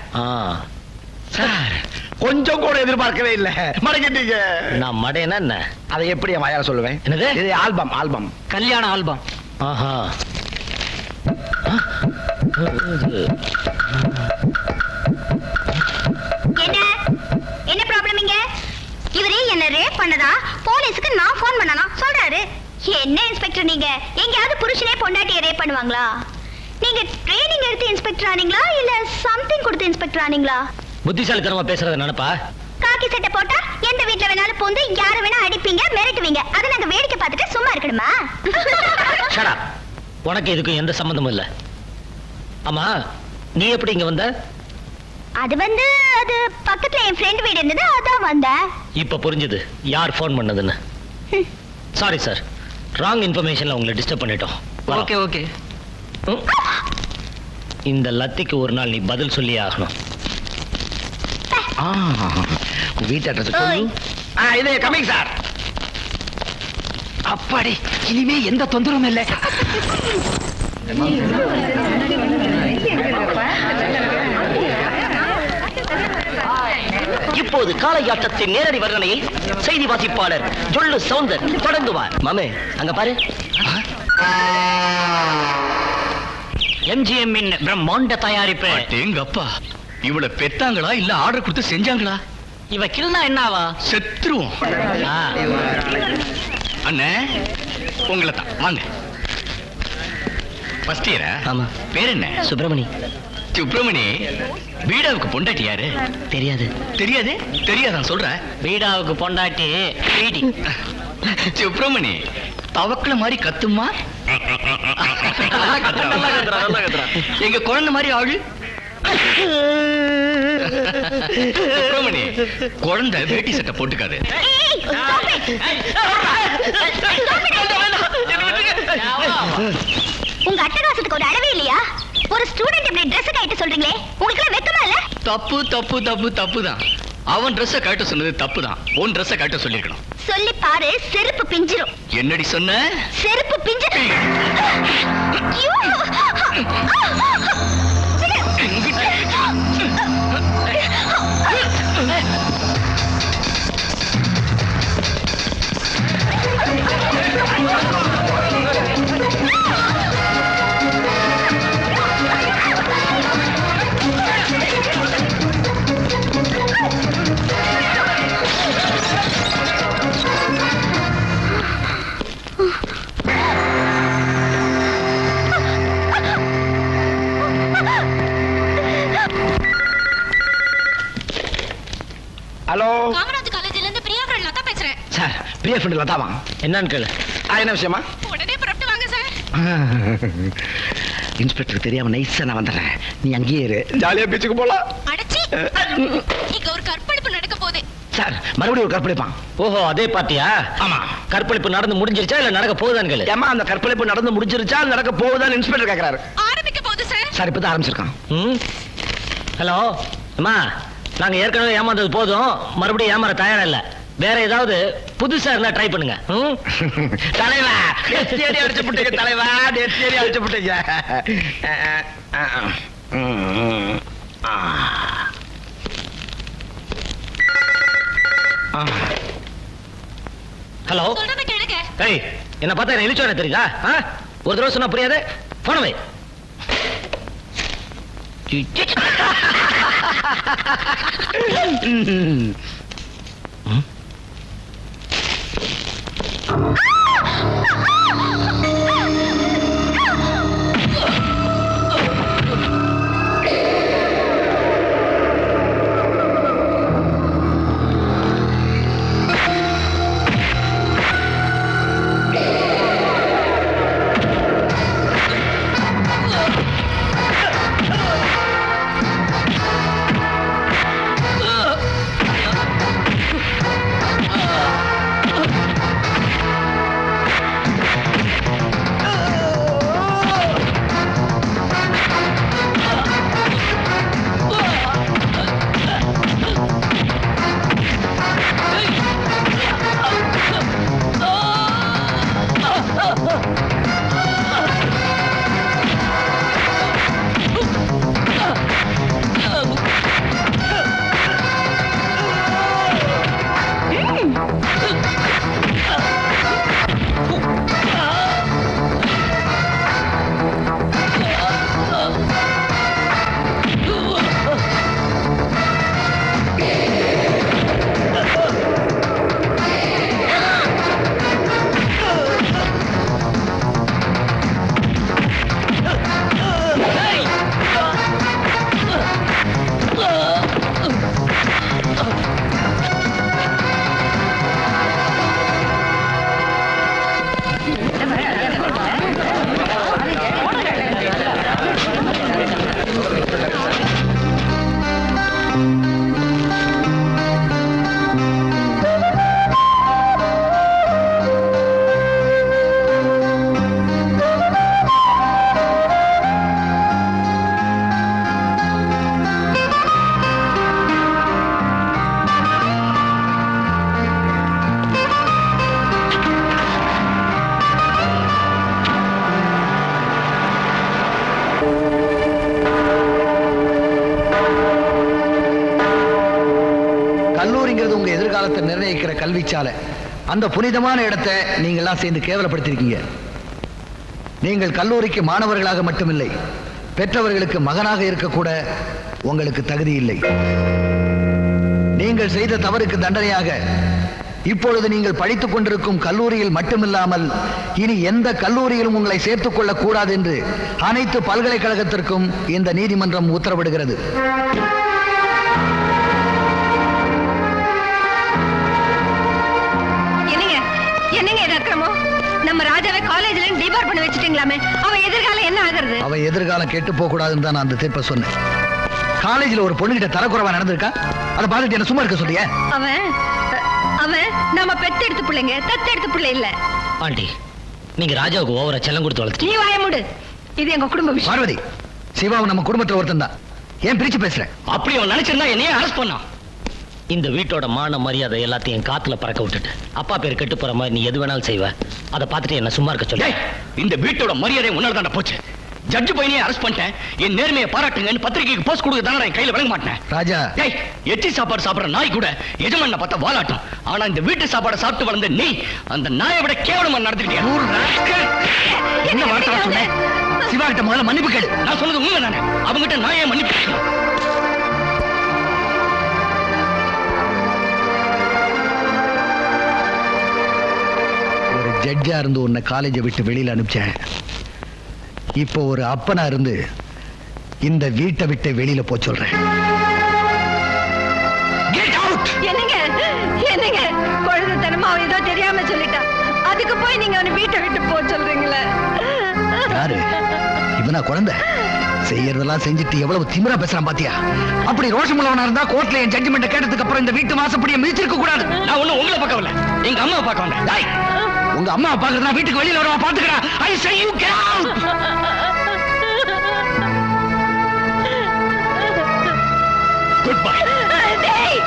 சார் கொஞ்சம் கூட எதிர்பார்க்கவே இல்ல. மடங்கிட்டீங்க. நான் மடையனா என்ன? அதை எப்படி என் வாயால சொல்லுவேன்? என்னது? இது ஆல்பம். ஆல்பம் கல்யாண ஆல்பம். ஆஹா. என்ன என்ன பண்ணதா போலீஸ்க்கு நான் போன் பண்ணனா சொல்றாரு. என்ன இன்ஸ்பெக்டர் நீங்க எங்கயாவது புருஷனே பொண்டாட்டியை ரேப் பண்ணுவாங்களா? நீங்க ட்ரைனிங் எடுத்து இன்ஸ்பெக்டர் ஆனீங்களா இல்ல சம்திங் கொடுத்து இன்ஸ்பெக்டர் ஆனீங்களா? புத்திசாலித்தனமா பேசுறத நினைப்பா. காக்கி சட்டை போட்டா எந்த வீட்ல வேணாலும் போந்து யார வேணா அடிப்பீங்க, மிரட்டுவீங்க. அத நாங்க வேடிக்கை பார்த்துட்டு சும்மா இருக்கணுமா? Shut up. உனக்கு இதுக்கு எந்த சம்பந்தமும் இல்ல. ஆமா, நீ எப்படி இங்க வந்த? அது பக்கத்துல என் ஃப்ரெண்ட் வீடு இருந்தது, அதான் வந்தேன். இப்ப புரிஞ்சது யார் ஃபோன் பண்ணதுன்னு. சாரி சார், ராங் இன்ஃபர்மேஷன்ல உங்களை டிஸ்டர்ப் பண்ணிட்டோம். Okay okay. இந்த லத்திக்கு ஒரு நாள் நீ பதில் சொல்லியே ஆகணும். வீட்டு அட்ரஸ் இது கமிங் சார். அப்பாடி, இனிமே எந்த தொந்தரவும் இல்லை. இப்போது காளையாட்டத்தின் நேரடி வர்ணனையை செய்தி வாசிப்பாளர் ஜொல்லு சவுந்தர் தொடங்குவார். மாமே, அங்க பாரு. MGM இன் பிரம்மாண்ட தயாரிப்பு. எங்க அப்பா இவள பெத்தாங்களா இல்ல ஆர்டர் கொடுத்து செஞ்சாங்களா? இவ கில்னா என்னவா? செத்துருவோம். அண்ணே, உங்களை தான் வாங்க. ஃபர்ஸ்ட் இயரா? ஆமா. பேர் என்ன? சுப்பிரமணி. சுப்பிரமணி, பீடாவுக்கு பொண்டாட்டி யாரு? தெரியாது. தெரியாது? தெரியாதான் சொல்ற. பீடாவுக்கு பொண்டாட்டி பீடி. சுப்பிரமணி, தவக்கல மாதிரி கத்துமா? எங்க குழந்தை மாதிரி ஆளு. சுப்பிரமணி, குழந்தை வேட்டி சட்டை போட்டுக்காது. உங்க அட்டகாசத்துக்கு ஒரு அளவே இல்லையா? ஒரு ஸ்டூடண்ட் இப்படி Dress கட்ட சொல்றீங்களே, உங்களுக்கு எல்லாம் வெக்கமா இல்ல? தப்பு தப்பு தப்பு தப்பு தான். அவன் Dress கட்ட சொன்னது தப்பு தான். உன் Dress கட்ட சொல்லிருக்கணும். சொல்லி பாரு, செருப்பு பிஞ்சிரும். என்னடி சொன்ன? செருப்பு பிஞ்சிரும். ஐயோ! ஹலோ காமராஜ் காலேஜ்ல இருந்து பிரியா ஃப்ரெண்ட் லதா பேசுறேன். சார், பிரியா ஃப்ரெண்ட் லதாவா? என்னன்னு கேளு. என்ன விஷயமா? உடனே புறப்பட்டு வாங்க சார். இன்ஸ்பெக்டர் தெரியாம நைஸா நான் வந்துடுறேன். நீ அங்கேயே இரு, ஜாலியா பீச்சுக்கு போலாம். அடச்சி, இங்க ஒரு கற்பழிப்பு நடக்க போகுது. சார், மறுபடியும் ஒரு கற்பழிப்பான். ஓஹோ, அதே பார்ட்டியா? ஆமா. கற்பழிப்பு நடந்து முடிஞ்சிருச்சா இல்ல நடக்க போகுதான்னு கேளு. ஏமா, அந்த கற்பழிப்பு நடந்து முடிஞ்சிருச்சா நடக்க போகுதான்னு இன்ஸ்பெக்டர் கேக்குறாரு. ஆரம்பிக்க போகுது சார். சார், இப்பதான் ஆரம்பிச்சிருக்கான். ஹலோ அம்மா, நாங்க ஏற்கனவே ஏமாந்தது போதும், மறுபடியும் ஏமாற தயாரா இல்ல. வேற ஏதாவது புதுசா இருந்தா ட்ரை பண்ணுங்க. தலைவா, நெத்தியடி அடிச்சு புட்டீங்க தலைவா, நெத்தியடி அடிச்சு புட்டீங்க. ஹலோ. சொல்றத கேளுங்க. ஏய், என்ன பார்த்தா என்ன இழுச்சோட தெரியுதா? ஒரு தடவை சொன்னா புரியாது. போன வை. எதிர்காலத்தை நிர்ணயிக்கிற கல்விச்சாலை, அந்த புனிதமான இடத்தை நீங்கள்லாம் சேர்ந்து கேவலப்படுத்திருக்கீங்க. நீங்கள் கல்லூரிக்கு மாணவர்களாக மட்டுமில்லை, பெற்றவர்களுக்கு மகனாக இருக்கக்கூட உங்களுக்கு தகுதி இல்லை. நீங்கள் செய்த தவறுக்கு தண்டனையாக இப்பொழுது நீங்கள் படித்துக் கொண்டிருக்கும் கல்லூரியில் மட்டுமில்லாமல் இனி எந்த கல்லூரியிலும் உங்களை சேர்த்துக் கொள்ளக் கூடாது என்று அனைத்து பல்கலைக்கழகத்திற்கும் இந்த நீதிமன்றம் உத்தரவிடுகிறது. என்னங்க இது அக்கிரமம்? நம்ம ராஜாவை காலேஜ்ல டிபார் பண்ண வச்சிட்டீங்களாமே, அவன் எதிர்காலம் என்ன ஆகுறது? அவன் எதிர்காலம் கெட்டு போக கூடாதுன்னு தான் நான் அந்த தீர்ப்பை சொன்னேன். காலேஜ்ல ஒரு பொண்ணுகிட்ட தரக்குறைவா நடந்திருக்கா, அதை பார்த்துட்டு என்ன சும்மா இருக்க சொல்லிய? அவன் நம்ம பெத்தெடுத்து பிள்ளைங்க, தத்தெடுத்து பிள்ளை இல்ல. ஆண்டி, நீங்க ராஜாவுக்கு ஓவரா செல்லம் கொடுத்து வளர்த்து. நீ வாய மூடு, இது எங்க குடும்ப விஷயம். பார்வதி, சிவாவும் நம்ம குடும்பத்துல ஒருத்தன் தான், ஏன் பிரிச்சு பேசுற? அப்படி அவன் நினைச்சிருந்தா என்னையே அரெஸ்ட் பண்ணான். இந்த வீட்டோட மான மரியாதை எல்லாத்தையும் காத்துல பறக்க விட்டுட்டு அப்பா பேர் கெட்டு போற மாதிரி நீ எது வேணாலும் செய்வ. அதை பார்த்துட்டு என்ன சும்மா இருக்க சொல்லு. இந்த வீட்டோட மரியாதை உன்னால தான் போச்சு. ஜட்ஜ் பையனையே அரெஸ்ட் பண்ணிட்டேன், என் நேர்மையை பாராட்டுங்கன்னு பத்திரிகைக்கு போஸ்ட் கொடுக்க தானே என் கையில விளங்க மாட்டேன். ராஜா, எச்சி சாப்பாடு சாப்பிடுற நாய் கூட எஜமான பார்த்தா வாலாட்டம். ஆனா இந்த வீட்டு சாப்பாடை சாப்பிட்டு வளர்ந்த நீ அந்த நாயை விட கேவலமா நடந்துக்கிட்டியா? என்ன வார்த்தை சொன்னேன்? சிவா கிட்ட முதல்ல மன்னிப்பு கேளு. நான் சொன்னது உண்மை தானே, அவங்ககிட்ட நாயே மன்னிப்பு கேட்கணும். ஜட்ஜா இருந்து உன்னை காலேஜை விட்டு வெளியில அனுப்பிச்சேன். இப்போ ஒரு அப்பனா இருந்து இந்த வீட்டை விட்டு வெளியில போ சொல்றேன். என்னங்க குழந்தைத்தனமா அவன் ஏதோ தெரியாம சொல்லிட்டான், அதுக்கு போய் நீங்க அவனை வீட்டை விட்டு போ சொல்றீங்களே? யாரு இவனா? குழந்தை செய்யறதெல்லாம் செஞ்சுட்டு எவ்வளவு திமிரா பேசுறான் பாத்தியா? அப்படி ரோஷம் உள்ளவனா இருந்தா கோர்ட்ல என் ஜட்ஜ்மெண்ட் கேட்டதுக்கு அப்புறம் இந்த வீட்டு வாசப்படியை மிதிச்சிருக்க கூடாது. நான் ஒண்ணும் உங்களை பார்க்க வரல, எங்க அம்மாவை பார்க்க வந்தேன். உங்க அம்மா பாக்குறதா வீட்டுக்கு வெளியில வரவா பாத்துக்கடா. I say you get out. Good bye. டேய்,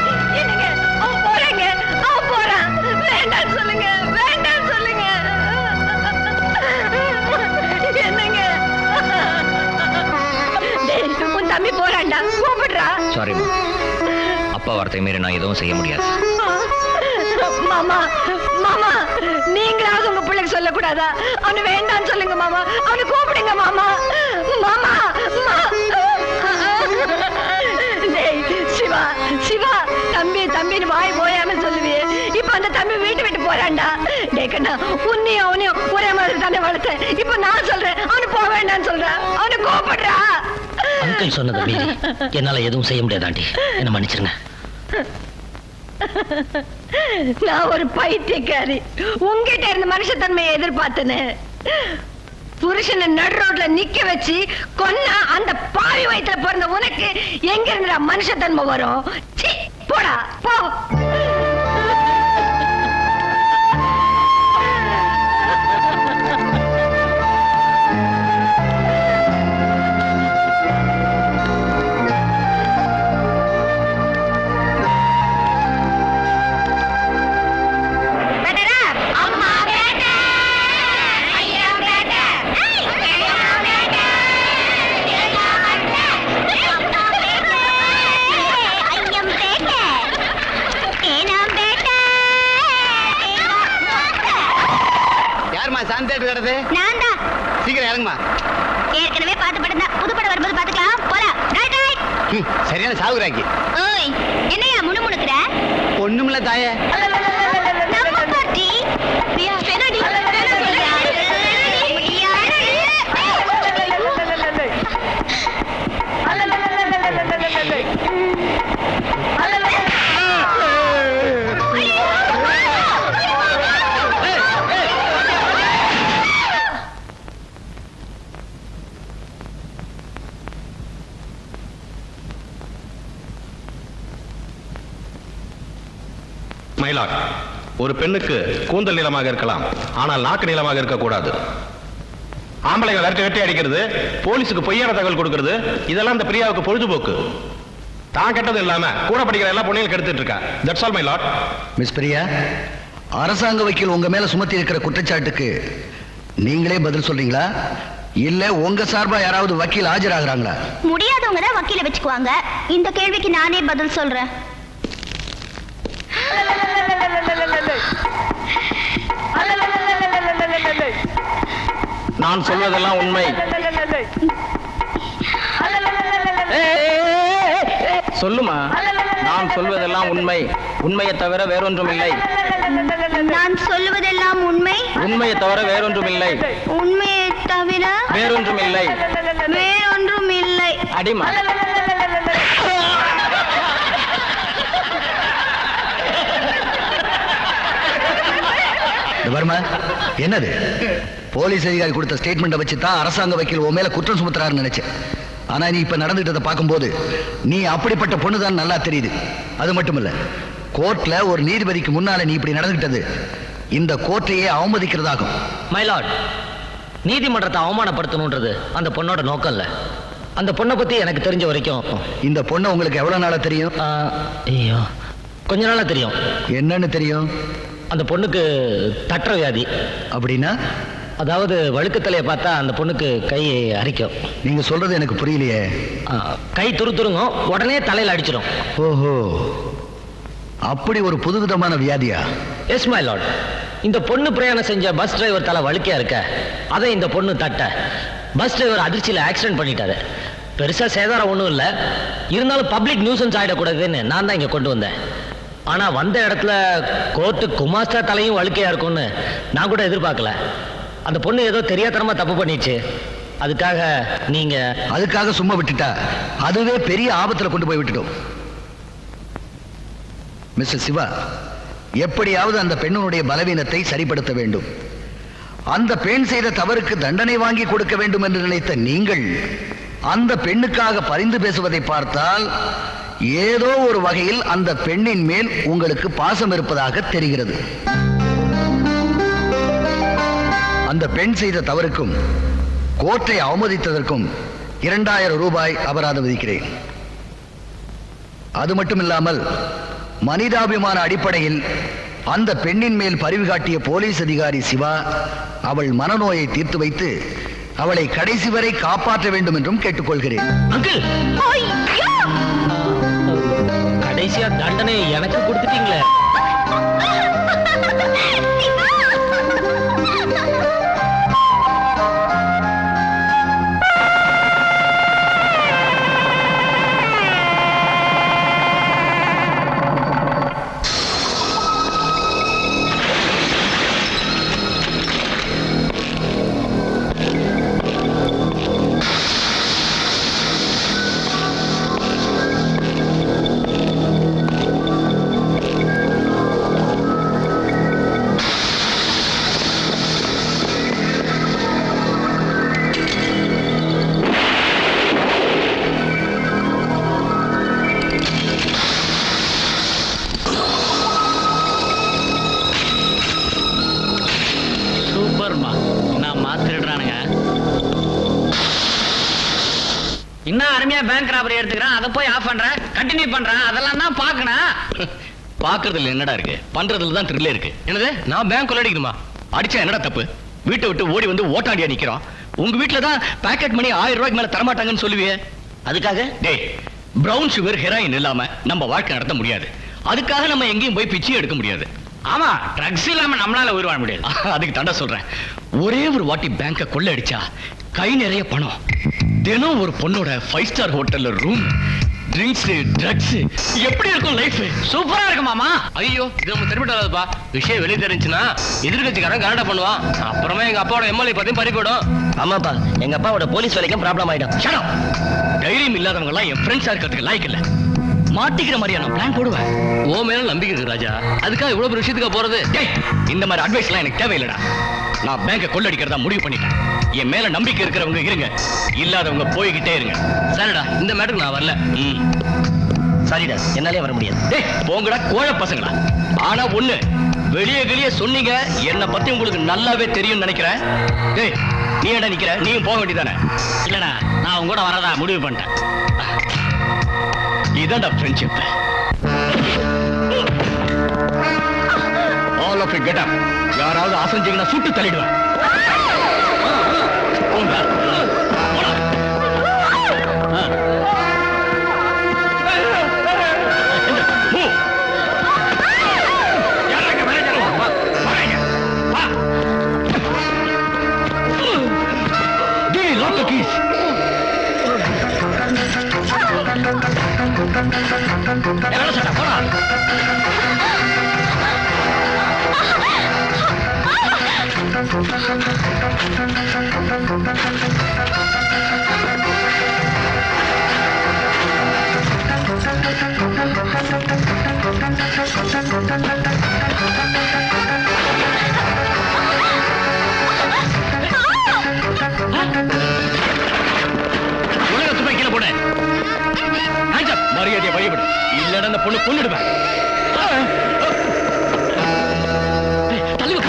என்னங்க அவன் போறாங்க, அவன் போறான். வேண்டாம் சொல்லுங்க, வேண்டாம் சொல்லுங்க. என்னங்க? டேய், உன் தம்பி போறான்டா, கூப்பிடுறா. சாரி, அப்பா வார்த்தை மீறி நான் எதுவும் செய்ய முடியாது. மாமா, மாமா, நீங்களாவது உங்க பிள்ளைக்கு சொல்லக்கூடாதா? அவனு வேண்டான்னு சொல்லுங்க மாமா, அவனு கூப்பிடுங்க மாமா. மாமா, டேய் சிவா, சிவா, தம்பி தம்பின்னு வாய் போயாம சொல்லுவியே, இப்ப அந்த தம்பி வீட்டு விட்டு போறான்டா. டேய் கண்ணா, உன்னையும் அவனையும் ஒரே மாதிரி தானே வளர்த்தேன். இப்ப நான் சொல்றேன், அவனு போக வேண்டான்னு சொல்றேன், அவனு கூப்பிடுறா. அங்கிள் சொன்னதை மீறி என்னால எதுவும் செய்ய முடியாது ஆண்டி, என்ன மன்னிச்சிருங்க. நான் ஒரு பைத்தியக்காரி, உங்ககிட்ட இருந்த மனுஷத்தன்மையை எதிர்பார்த்தேன்னு. புருஷனை நடு ரோட்ல நிக்க வச்சு கொன்னா அந்த பாவி வயித்துல பிறந்த உனக்கு எங்க இருந்த மனுஷத்தன்மை வரும்? சீ, போடா போ. சீக்கிரம் இறங்குமா. ஏற்கனவே பாட்டு படம் தான், புது படம் வரும்போது பாத்துக்கலாம். போலாம். சரியான சாகுறாக்கி. என்னையா முணுமுணுக்குற? ஒண்ணுமில்ல தாயே. நம்ம பார்ட்டி பெனடி மயிலாட், ஒரு பெண்ணுக்கு கூந்தல் நீளமாக இருக்கலாம், ஆனால் நாக்கு நீளமாக இருக்கக்கூடாது. ஆம்பளைங்க விரட்டி வெட்டி அடிக்கிறது, போலீஸுக்கு பொய்யான தகவல் கொடுக்கிறது, இதெல்லாம் இந்த பிரியாவுக்கு பொழுதுபோக்கு. தான் கெட்டது இல்லாம கூட படிக்கிற எல்லா பொண்ணையும் கெடுத்துட்டு இருக்கா. That's all my Lord. Miss Priya, அரசாங்க வக்கீல் உங்க மேல சுமத்தி இருக்கிற குற்றச்சாட்டுக்கு நீங்களே பதில் சொல்றீங்களா, இல்ல உங்க சார்பா யாராவது வக்கீல் ஆஜராகிறாங்களா? முடியாதவங்க தான் வக்கீல வச்சுக்குவாங்க. இந்த கேள்விக்கு நானே பதில் சொல்றேன். நான் சொல்வதெல்லாம் உண்மை. சொல்லுமா, நான் சொல்வதெல்லாம் உண்மை. உண்மையை தவிர வேறொன்றும் இல்லை. நான் சொல்லுவதெல்லாம் உண்மை. உண்மையை தவிர வேறொன்றும் இல்லை. உண்மையை தவிர வேறொன்றும் இல்லை. வேறொன்றும் இல்லை. அடிமா. வர்மா, என்னது? போலீஸ் அதிகாரி கொடுத்த ஸ்டேட்மெண்ட்டை வச்சு தான் அரசாங்க வக்கீல் உன் மேல குற்றம் சுமத்துறாருன்னு நினைச்சேன். ஆனா நீ இப்ப நடந்துட்டதை பார்க்கும்போது நீ அப்படிப்பட்ட பொண்ணுதான் நல்லா தெரியுது. அது மட்டும் இல்ல, கோர்ட்ல ஒரு நீதிபதிக்கு முன்னால நீ இப்படி நடந்துகிட்டது இந்த கோர்ட்டையே அவமதிக்கிறதாகும். மை லார்ட், நீதிமன்றத்தை அவமானப்படுத்தணுன்றது அந்த பொண்ணோட நோக்கம் இல்ல. அந்த பொண்ணை பத்தி எனக்கு தெரிஞ்ச வரைக்கும் இந்த பொண்ணை உங்களுக்கு எவ்வளவு நாளா தெரியும்? ஐயோ, கொஞ்ச நாளா தெரியும். என்னன்னு தெரியும்? அந்த பொண்ணுக்கு தட்டுற வியாதி. அப்படின்னா? அதாவது வழுக்கத்தலையை பார்த்தா அந்த பொண்ணுக்கு கை அரிக்கும். நீங்க சொல்றது எனக்கு புரியலையே. கை துருங்கும், உடனே தலையில அடிச்சிடும். ஓஹோ, அப்படி ஒரு புதுவிதமான வியாதியா? Yes my lord. இந்த பொண்ணு பிரயாணம் செஞ்ச பஸ் டிரைவர் தலை வழுக்கையா இருக்க, அதை இந்த பொண்ணு தட்ட பஸ் டிரைவர் அதிர்ச்சியில ஆக்சிடென்ட் பண்ணிட்டாரு. பெருசா சேதாரம் ஒண்ணும் இல்ல, இருந்தாலும் பப்ளிக் நியூசன்ஸ் ஆயிடக்கூடாதுன்னு நான் தான் இங்க கொண்டு வந்தேன். ஆனா வந்த இடத்துல கோர்ட்டு குமாஸ்தா தலையும் வழுக்கையா இருக்கும்னு நான் கூட எதிர்பார்க்கல. அந்த பொண்ணு ஏதோ தெரியாதனமா தப்பு பண்ணிடுச்சு. அதுக்காக நீங்க அதுக்காக சும்மா விட்டுட்டா அதுவே பெரிய ஆபத்துல கொண்டு போய் விட்டுட்டோம். மிஸ்டர் சிவா, எப்படியாவது அந்த பெண்ணுடைய பலவீனத்தை சரிப்படுத்த வேண்டும். அந்த பெண் செய்த தவறுக்கு தண்டனை வாங்கி கொடுக்க வேண்டும் என்று நினைத்த நீங்கள் அந்த பெண்ணுக்காக பரிந்து பேசுவதை பார்த்தால் ஏதோ ஒரு வகையில் அந்த பெண்ணின் மேல் உங்களுக்கு பாசம் இருப்பதாக தெரிகிறது. அந்த பெண் செய்த தவறுக்கும் கோர்ட்டை அவமதித்ததற்கும் 2000 ரூபாய் அபராதம் விதிக்கிறேன். அது மட்டுமில்லாமல் மனிதாபிமான அடிப்படையில் அந்த பெண்ணின் மேல் பரிவு காட்டிய போலீஸ் அதிகாரி சிவா அவள் மனநோயை தீர்த்து வைத்து அவளை கடைசி வரை காப்பாற்ற வேண்டும் என்றும் கேட்டுக்கொள்கிறேன். அங்கிள், கடைசியா தண்டனை எனக்கு கொடுத்துட்டீங்களே. இன்னும் அருமையா பேங்க் ராபரி எடுத்துக்கிறான், அதை போய் ஆஃப் பண்றேன், கண்டினியூ பண்றேன். அதெல்லாம் தான் பார்க்கணும். பாக்குறதுல என்னடா இருக்கு, பண்றதுல தான் த்ரில்லே இருக்கு. என்னது, நான் பேங்க் கொள்ளடிக்கணுமா? அடிச்சா என்னடா தப்பு? வீட்டை விட்டு ஓடி வந்து ஓட்டாண்டியா நிக்கிறோம். உங்க வீட்டுல தான் பாக்கெட் மணி 1000 ரூபாய்க்கு மேல தரமாட்டாங்கன்னு சொல்லுவியே. அதுக்காக டேய், பிரவுன் சுகர் ஹெராயின் இல்லாம நம்ம வாழ்க்கை நடத்த முடியாது. அதுக்காக நம்ம எங்கேயும் போய் பிச்சை எடுக்க முடியாது. ஆமா, ட்ரக்ஸ் இல்லாம நம்மளால உயிர் வாழ முடியாது. அதுக்கு தாண்டா சொல்றேன். ஒரே ஒரு வாட்டி பேங்க கொள்ள அடிச்சா கை நிறைய பணம், தினம் ஒரு பொண்ணோட 5 ஸ்டார் ஹோட்டல்ல ரூம், ட்ரிங்க்ஸ், ட்ரக்ஸ், எப்படி இருக்கும் லைஃப்? சூப்பரா இருக்கு மாமா. ஐயோ, இது நம்ம தெரிவிட்டாதப்பா. விஷயம் வெளியே தெரிஞ்சுன்னா எதிர்கட்சிக்காரன் கலாட்டா பண்ணுவான். அப்புறமா எங்க அப்பாவோட எம்எல்ஏ பத்தியும் பறி போயிடும். ஆமாப்பா, எங்க அப்பாவோட போலீஸ் வேலைக்கும் ப்ராப்ளம் ஆயிடும். தைரியம் இல்லாதவங்க எல்லாம் என் ஃப்ரெண்ட்ஸா இருக்கிறதுக்கு லாய்க்கு இல்ல. மாட்டிக்கிற மாதிரியா நான் பிளான் போடுவேன். ஓ மேல நம்பிக்கை இருக்கு ராஜா, அதுக்காக இவ்வளவு பெரிய விஷயத்துக்கு போறது? இந்த மாதிரி அட்வைஸ் எல்லாம் எனக்கு தேவையில்லடா. நான் பேங்கை கொள்ளடிக்கிறதா முடிவு பண்ணிட்டேன். என் மேல நம்பிக்கை இருக்கிறவங்க இருங்க, இல்லாதவங்க போய்கிட்டே இருங்க. சரிடா, இந்த மேட்டருக்கு நான் வரல. சரிடா, என்னாலே வர முடியாது. போங்கடா கோழ பசங்களா. ஆனா ஒண்ணு, வெளியே சொன்னீங்க, என்னை பத்தி உங்களுக்கு நல்லாவே தெரியும் நினைக்கிறேன். டேய், நீ என்ன நிக்கிற? நீயும் போக வேண்டியதானே? இல்லடா, நான் உங்க கூட வரதா முடிவு பண்ணிட்டேன். இதான்டா friendship. All of you get up. யாராவது அசைஞ்சீங்கன்னா சுட்டு தள்ளிடுவேன். வேலை சட்டை போடா. உலக துப்பை கீழே போடு. மரியாதையை வழிபடு, இல்லைன்னா அந்த பொண்ணு கொன்னுடுவேன். தள்ளி வா.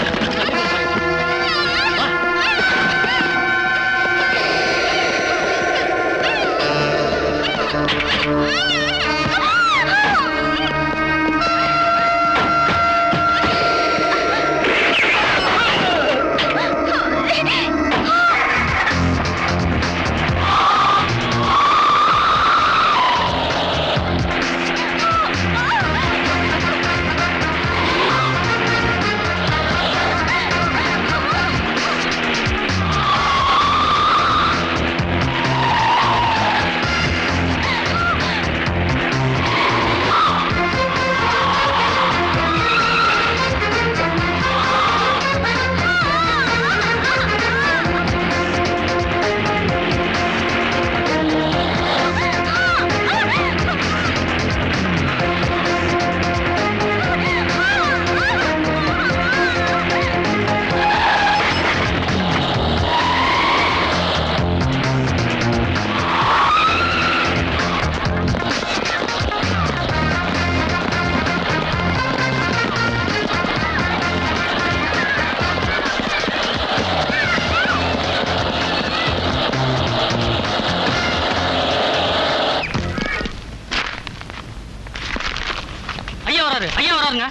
ஐயா வராருங்க.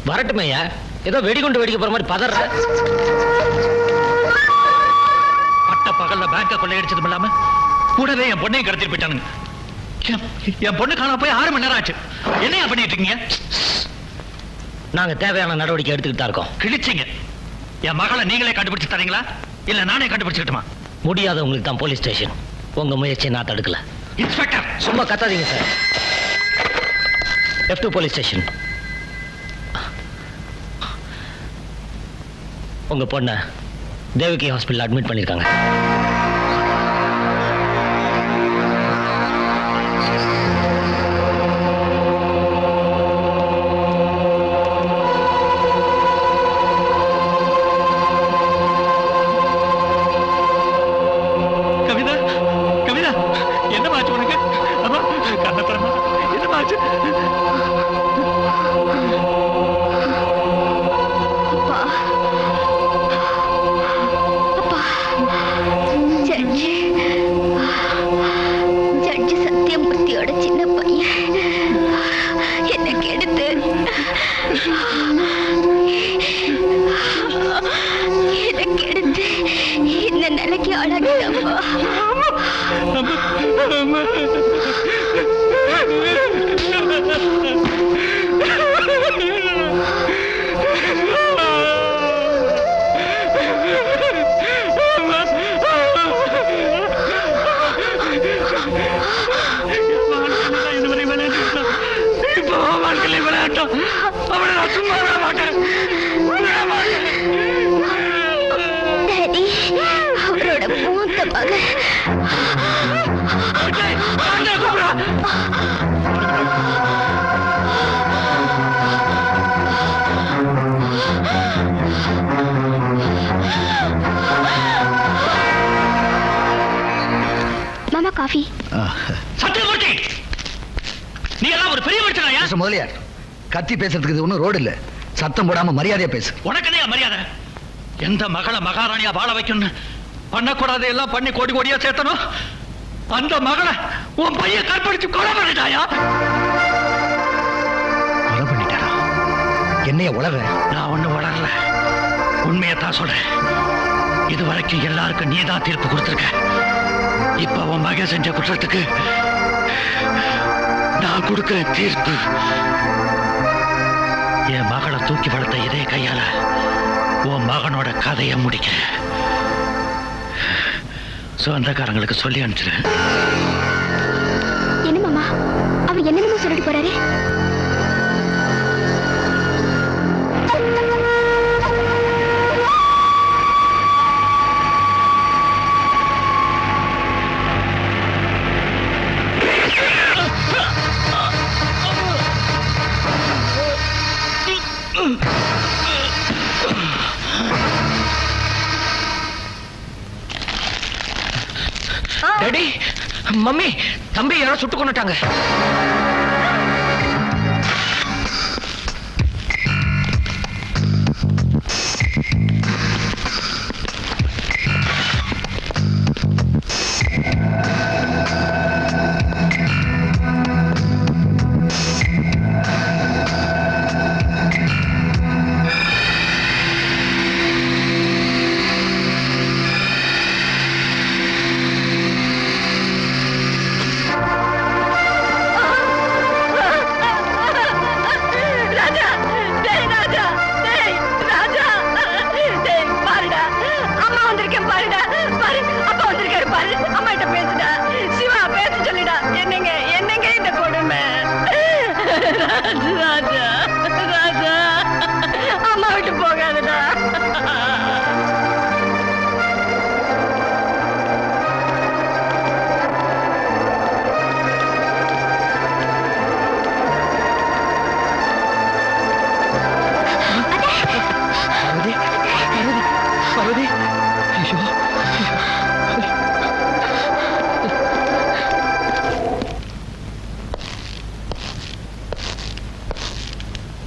வரட்டுமே ஐயா, ஏதோ வெடிகுண்டு வெடிக்க போற மாதிரி பதற. பட்ட பகல்ல பேங்க கொள்ளையடிச்சதும் இல்லாம கூடவே என் பொண்ணையும் கடத்திட்டு போயிட்டானுங்க. என் பொண்ணு காண போய் 6 மணி நேரம் ஆச்சு. என்னையா பண்ணிட்டு இருக்கீங்க? நாங்க தேவையான நடவடிக்கை எடுத்துக்கிட்டு தான் இருக்கோம். கிழிச்சிங்க. என் மகளை நீங்களே கண்டுபிடிச்சு தரீங்களா இல்ல நானே கண்டுபிடிச்சுக்கிட்டுமா? முடியாதவங்களுக்கு தான் போலீஸ் ஸ்டேஷன். உங்க முயற்சியை நான் தடுக்கல. இன்ஸ்பெக்டர் சும்மா கத்தாதீங்க சார். F2 police station. உங்க பொண்ண தேவகி ஹாஸ்பிட்டல் அட்மிட் பண்ணிருக்காங்க. கவிதா, கவிதா, என்னமாச்சு உனக்கு? அம்மா கண்ணத்திரமா, என்னமாச்சு? ஜட்ஜி சத்தியமூர்த்தியோட சின்ன பையன் என்ன கெடுத்து இந்த நிலைக்கு ஆளாக்கிட்டப்பா. அவரோட மூத்த மகன் மாமா காஃபி. சத்தியமூர்த்தி, நீ எல்லாம் ஒரு பெரிய மனுஷனாயா? முதலியார், கத்தி பேசுறதுக்கு இது ஒன்றும் ரோடு இல்ல. சத்தம் போடாம மரியாதையா பேசு. உனக்கு என்ன மரியாதை? எந்த மகளை மகாராணியா வாழ வைக்கணும்னு பண்ணக்கூடாது எல்லாம் பண்ணி கோடி கோடியா சேர்த்தனும். அந்த மகளை உன் பையன் கற்பழிச்சு கொலை பண்ணிட்டாயா? கொலை பண்ணிட்டாரா? என்னைய உளற? நான் ஒண்ணு வளரல, உண்மையத்தான் சொல்றேன். இதுவரைக்கும் எல்லாருக்கும் நீதான் தீர்ப்பு கொடுத்திருக்க. இப்ப உன் மகன் செஞ்ச குற்றத்துக்கு நான் கொடுக்கிற தீர்ப்பு. என் மகளை தூக்கி வளர்த்த இதே கையால உன் மகனோட கதையை முடிக்க சொந்தக்காரங்களுக்கு சொல்லி அனுப்பிச்சிரு. என்ன மாமா? மாமா அவர் என்னென்னமோ சொல்லிட்டு போறாரு. டாடி, மம்மி, தம்பி யாரோ சுட்டு கொண்டுட்டாங்க.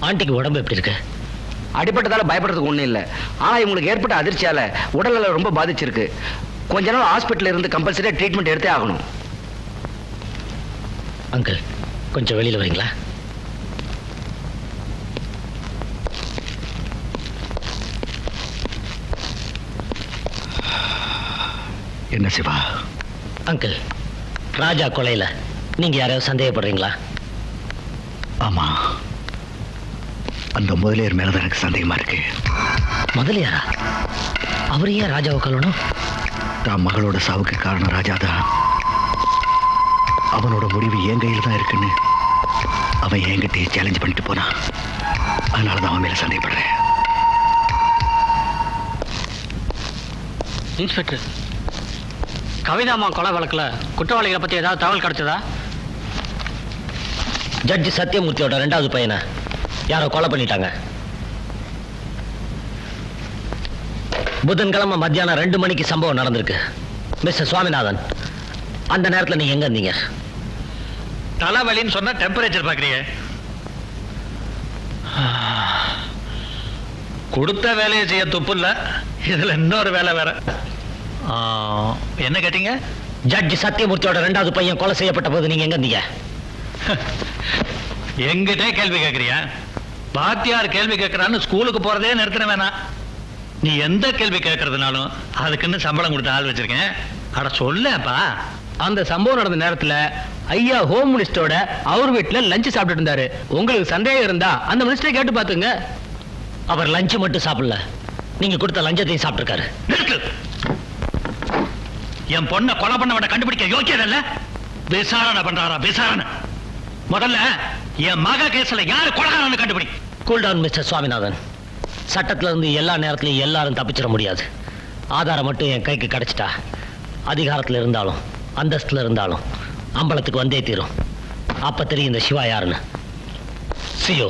ஆண்டிக்கு உடம்பு எப்படி இருக்கு? அடிப்பட்டதால பயப்படுறதுக்கு ஒண்ணும் இல்ல. ஆனா இவங்களுக்கு ஏற்பட்ட அதிர்ச்சியால உடல்நல ரொம்ப பாதிச்சிருக்கு. கொஞ்ச நாள் ஹாஸ்பிட்டல்ல இருந்து கம்பல்சரியா ட்ரீட்மெண்ட் எடுத்தே ஆகணும். அங்கிள், கொஞ்சம் வெளியில வரீங்களா? என்ன சிவா? அங்கிள், ராஜா கொலையில நீங்க யாரையாவது சந்தேகப்படுறீங்களா? ஆமா, அந்த முதலியார் மேலதான் எனக்கு சந்தேகமா இருக்கு. முதலியாரா? அவர் ஏன் ராஜாவை கொல்லணும்? தான் மகளோட சாவுக்கு காரணம் ராஜாதான். அவனோட முடிவு என் கையில் தான் இருக்குன்னு அவன் என்கிட்ட சேலஞ்ச் பண்ணிட்டு போனான். அதனாலதான் அவன் மேல சந்தேகப்படுறேன். இன்ஸ்பெக்டர், கவிதாமா கொலை வழக்குல குற்றவாளிகளை பத்தி ஏதாவது தகவல் கிடைச்சதா? ஜட்ஜி சத்தியமூர்த்தியோட 2வது பையனை யாரோ கொலை பண்ணிட்டாங்க. புதன்கிழமை மத்தியானம் 2 மணிக்கு சம்பவம் நடந்திருக்கு. மிஸ்டர் சுவாமிநாதன், அந்த நேரத்தில் நீங்க எங்க இருந்தீங்க? தலைவலின்னு சொன்னா டெம்பரேச்சர் பாக்குறீங்க. கொடுத்த வேலையை செய்ய துப்பு இல்ல, இதுல இன்னொரு வேலை வேற. என்ன கேட்டீங்க? ஜட்ஜி சத்தியமூர்த்தியோட 2வது பையன் கொலை செய்யப்பட்ட போது நீங்க எங்க இருந்தீங்க? எங்கிட்டே கேள்வி கேட்கறியா? பாத்தியார் கேள்வி கேட்கறான்னு ஸ்கூலுக்கு போறதே நிறுத்தின வேணாம். நீ எந்த கேள்வி கேட்கறதுனாலும் அதுக்குன்னு சம்பளம் கொடுத்த ஆள் வச்சிருக்கேன். அட சொல்லப்பா. அந்த சம்பவம் நடந்த நேரத்துல ஐயா ஹோம் மினிஸ்டரோட அவர் வீட்டுல லஞ்ச் சாப்பிட்டு இருந்தாரு. உங்களுக்கு சந்தேகம் இருந்தா அந்த மினிஸ்டரை கேட்டு பாத்துங்க. அவர் லஞ்ச் மட்டும் சாப்பிடல, நீங்க கொடுத்த லஞ்சத்தையும் சாப்பிட்டுருக்காரு. நிறுத்து. என் பொண்ணை கொலை பண்ணவனை கண்டுபிடிக்க யோக்கியம் இல்ல. விசாரணை பண்றாரா? விசாரணை. முதல்ல என் மக கேஸ்ல யாரு கொலைகாரன்னு கண்டுபிடி. Cool down mister Swaminathan. சட்டத்துல இருந்து எல்லா நேரத்திலையும் எல்லாரும் தப்பிச்சிட முடியாது. ஆதாரம் மட்டும் என் கைக்கு கிடைச்சிட்டா அதிகாரத்துல இருந்தாலும் அந்தஸ்துல இருந்தாலும் அம்பலத்துக்கு வந்தே தீரும். அப்ப தெரியும் இந்த சிவா யாருன்னு. சியோ.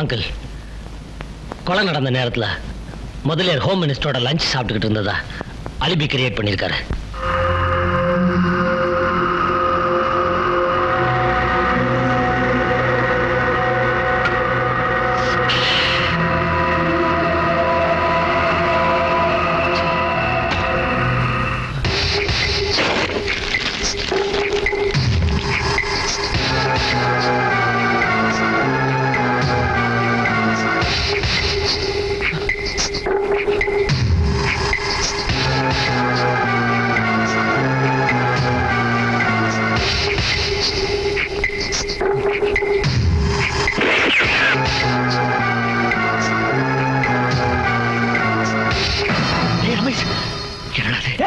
அங்கிள், கொலை நடந்த நேரத்துல முதலியார் ஹோம் மினிஸ்டரோட லஞ்ச் சாப்பிட்டுக்கிட்டு இருந்ததா அலிபி கிரியேட் பண்ணியிருக்காரு.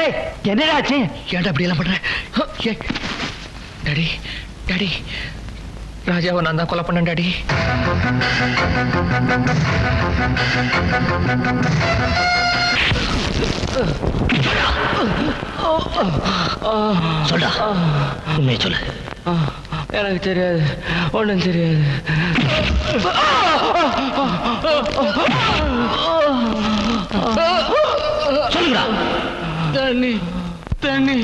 ஏய் என்னடா ஆச்சு? ஏன்டா அப்படி எல்லாம் பண்ற? ஏய், டாடி டாடி ராஜாவை நான் தான் கொலை பண்ணேன் டாடி. சொல்டா, உண்மையை சொல்லு. எனக்கு தெரியாது, ஒண்ணும் தெரியாது. சொல்லுடா. தண்ணி தண்ணி.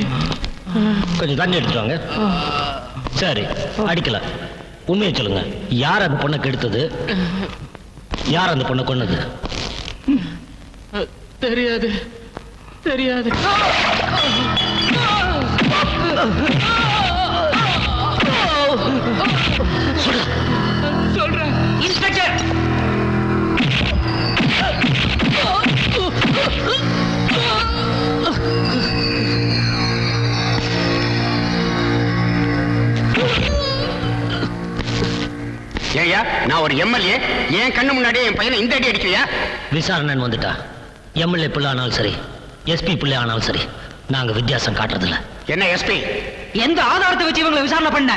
கொஞ்சம் தண்ணி எடுத்துட்டு வாங்க. சரி, அடிக்கல. உண்மையை சொல்லுங்க, யார் அந்த பொண்ணை கெடுத்தது? யார் அந்த பொண்ணை கொன்னது? தெரியாது தெரியாது. சொல்றேன் இன்ஸ்பெக்டர். ஏய்யா, நான் ஒரு எம்எல்ஏ, என் கண்ணு முன்னாடியே என் பையனை இந்த அடி அடிக்கிறியா? விசாரணைன்னு வந்துட்டா எம்எல்ஏ பிள்ளை ஆனாலும் சரி, எஸ்பி பிள்ளை ஆனாலும் சரி, நாங்க வித்தியாசம் காட்டுறதில்ல. என்ன எஸ்பி? எந்த ஆதாரத்தை வச்சு இவங்களை விசாரணை பண்ண?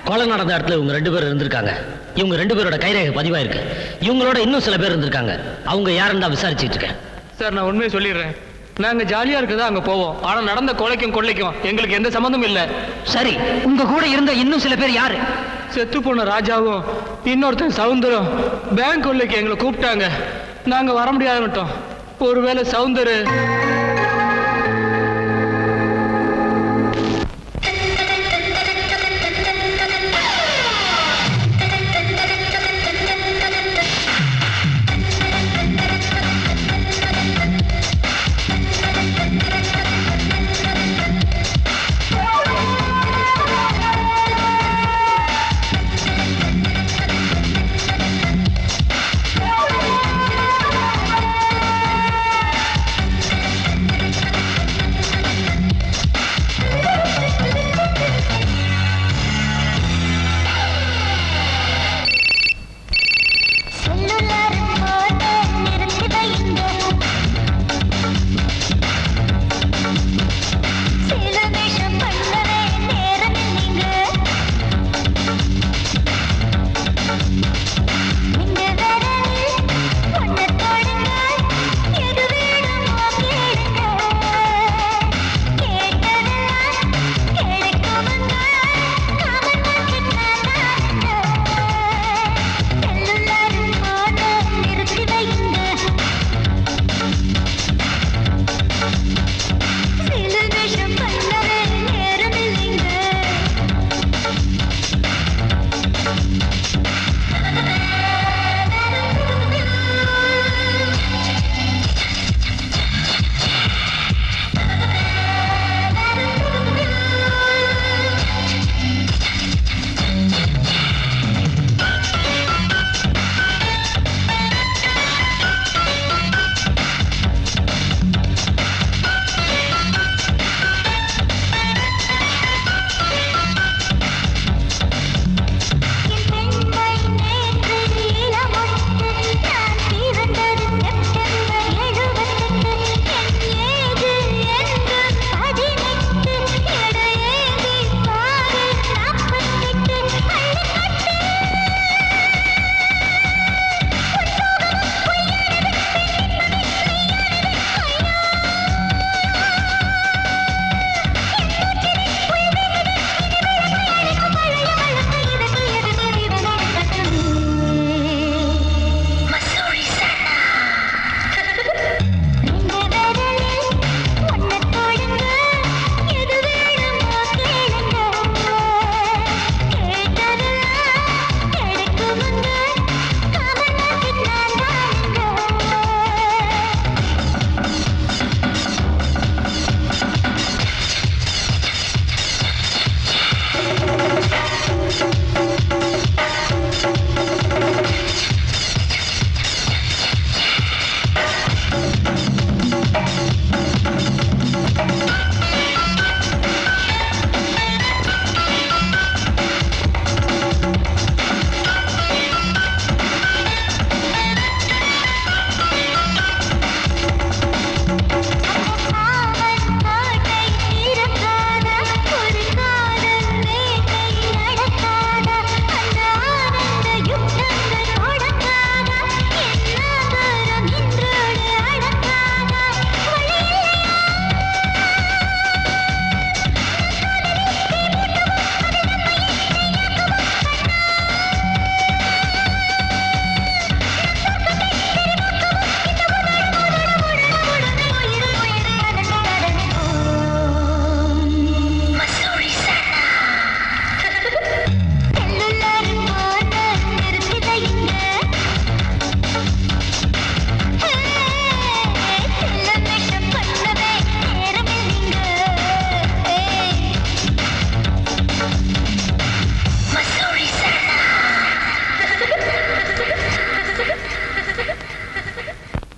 கொலை நடந்த இடத்துல இவங்க 2 பேர் இருந்திருக்காங்க. இவங்க 2 பேரோட கைரேகை பதிவாயிருக்கு. இவங்களோட இன்னும் சில பேர் இருந்திருக்காங்க. அவங்க யாருன்னு தான் விசாரிச்சுட்டு இருக்கேன். சார், நான் உண்மையை சொல்லிடுறேன். நாங்க ஜாலியா இருக்கதா அங்க போவோம். ஆனா நடந்த கொலைக்கும் கொள்ளைக்கும் எங்களுக்கு எந்த சம்பந்தமும் இல்ல. சரி, உங்க கூட இருந்த இன்னும் சில பேர் யாரு? செத்து போன ராஜாவும் இன்னொருத்தன் சவுந்தரம் பேங்க் கொள்ளைக்கு எங்களை கூப்பிட்டாங்க. நாங்க வர முடியாதுட்டோம். ஒருவேளை சவுந்தரு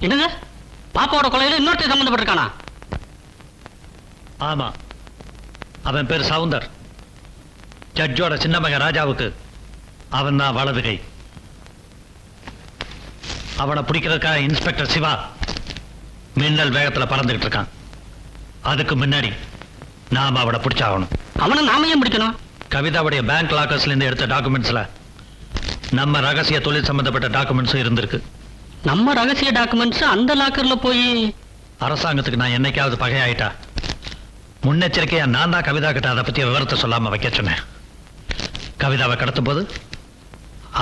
என்னது பாப்பாவோட கொலையில இன்னொருத்தர் சம்பந்தப்பட்டிருக்கானா? ஆமா, அவன் பேர் சவுந்தர். ஜட்ஜோட சின்ன மகன் ராஜாவுக்கு அவன் தான் வலது கை. அவனை பிடிக்கிறதுக்காக இன்ஸ்பெக்டர் சிவா மின்னல் வேகத்துல பறந்துகிட்டு இருக்கான். அதுக்கு முன்னாடி நாம அவனை பிடிச்சாகணும். அவனை நாம ஏன் பிடிக்கணும்? கவிதாவுடைய பேங்க் லாக்கர்ஸ்ல இருந்து எடுத்த டாக்குமெண்ட்ஸ்ல நம்ம ரகசிய தொழில் சம்பந்தப்பட்ட டாக்குமெண்ட்ஸும் இருந்திருக்கு. நம்ம ரகசிய டாக்குமெண்ட்ஸ் அந்த லாக்கர்ல போய் அரசாங்கத்துக்கு நான் என்னைக்காவது பகையாயிட்டா முன்னெச்சரிக்கையா நான் தான் கவிதா கிட்ட அதை பத்தி விவரத்தை சொல்லாம வைக்க சொன்னேன். கவிதாவை கடத்தும் போது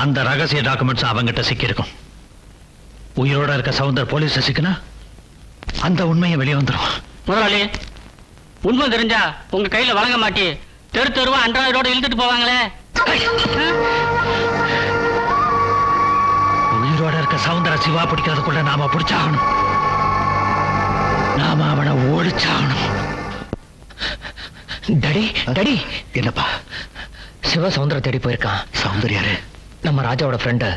அந்த ரகசிய டாக்குமெண்ட்ஸ் அவங்கிட்ட சிக்கியிருக்கும். உயிரோட இருக்க சவுந்தர் போலீஸ் சிக்கினா அந்த உண்மையை வெளியே வந்துடும். முதலாளி, உண்மை தெரிஞ்சா உங்க கையில வழங்க மாட்டி தெரு தெருவா அன்றாயிரோட இழுத்துட்டு போவாங்களே. உயிரோட இருக்க சவுந்தர சிவா பிடிக்கிறதுக்குள்ள நாம பிடிச்சாகணும். நாம அவனை ஓடிச்சாகணும். டடி டடி, என்னப்பா? சிவா சவுந்தர தேடி போயிருக்கான். சவுந்தர் யாரு? நம்ம ராஜாவோட ஃப்ரெண்டு.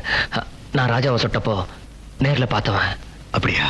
நான் ராஜாவை சுட்டப்போ நேர்ல பார்த்தவன். அப்படியா?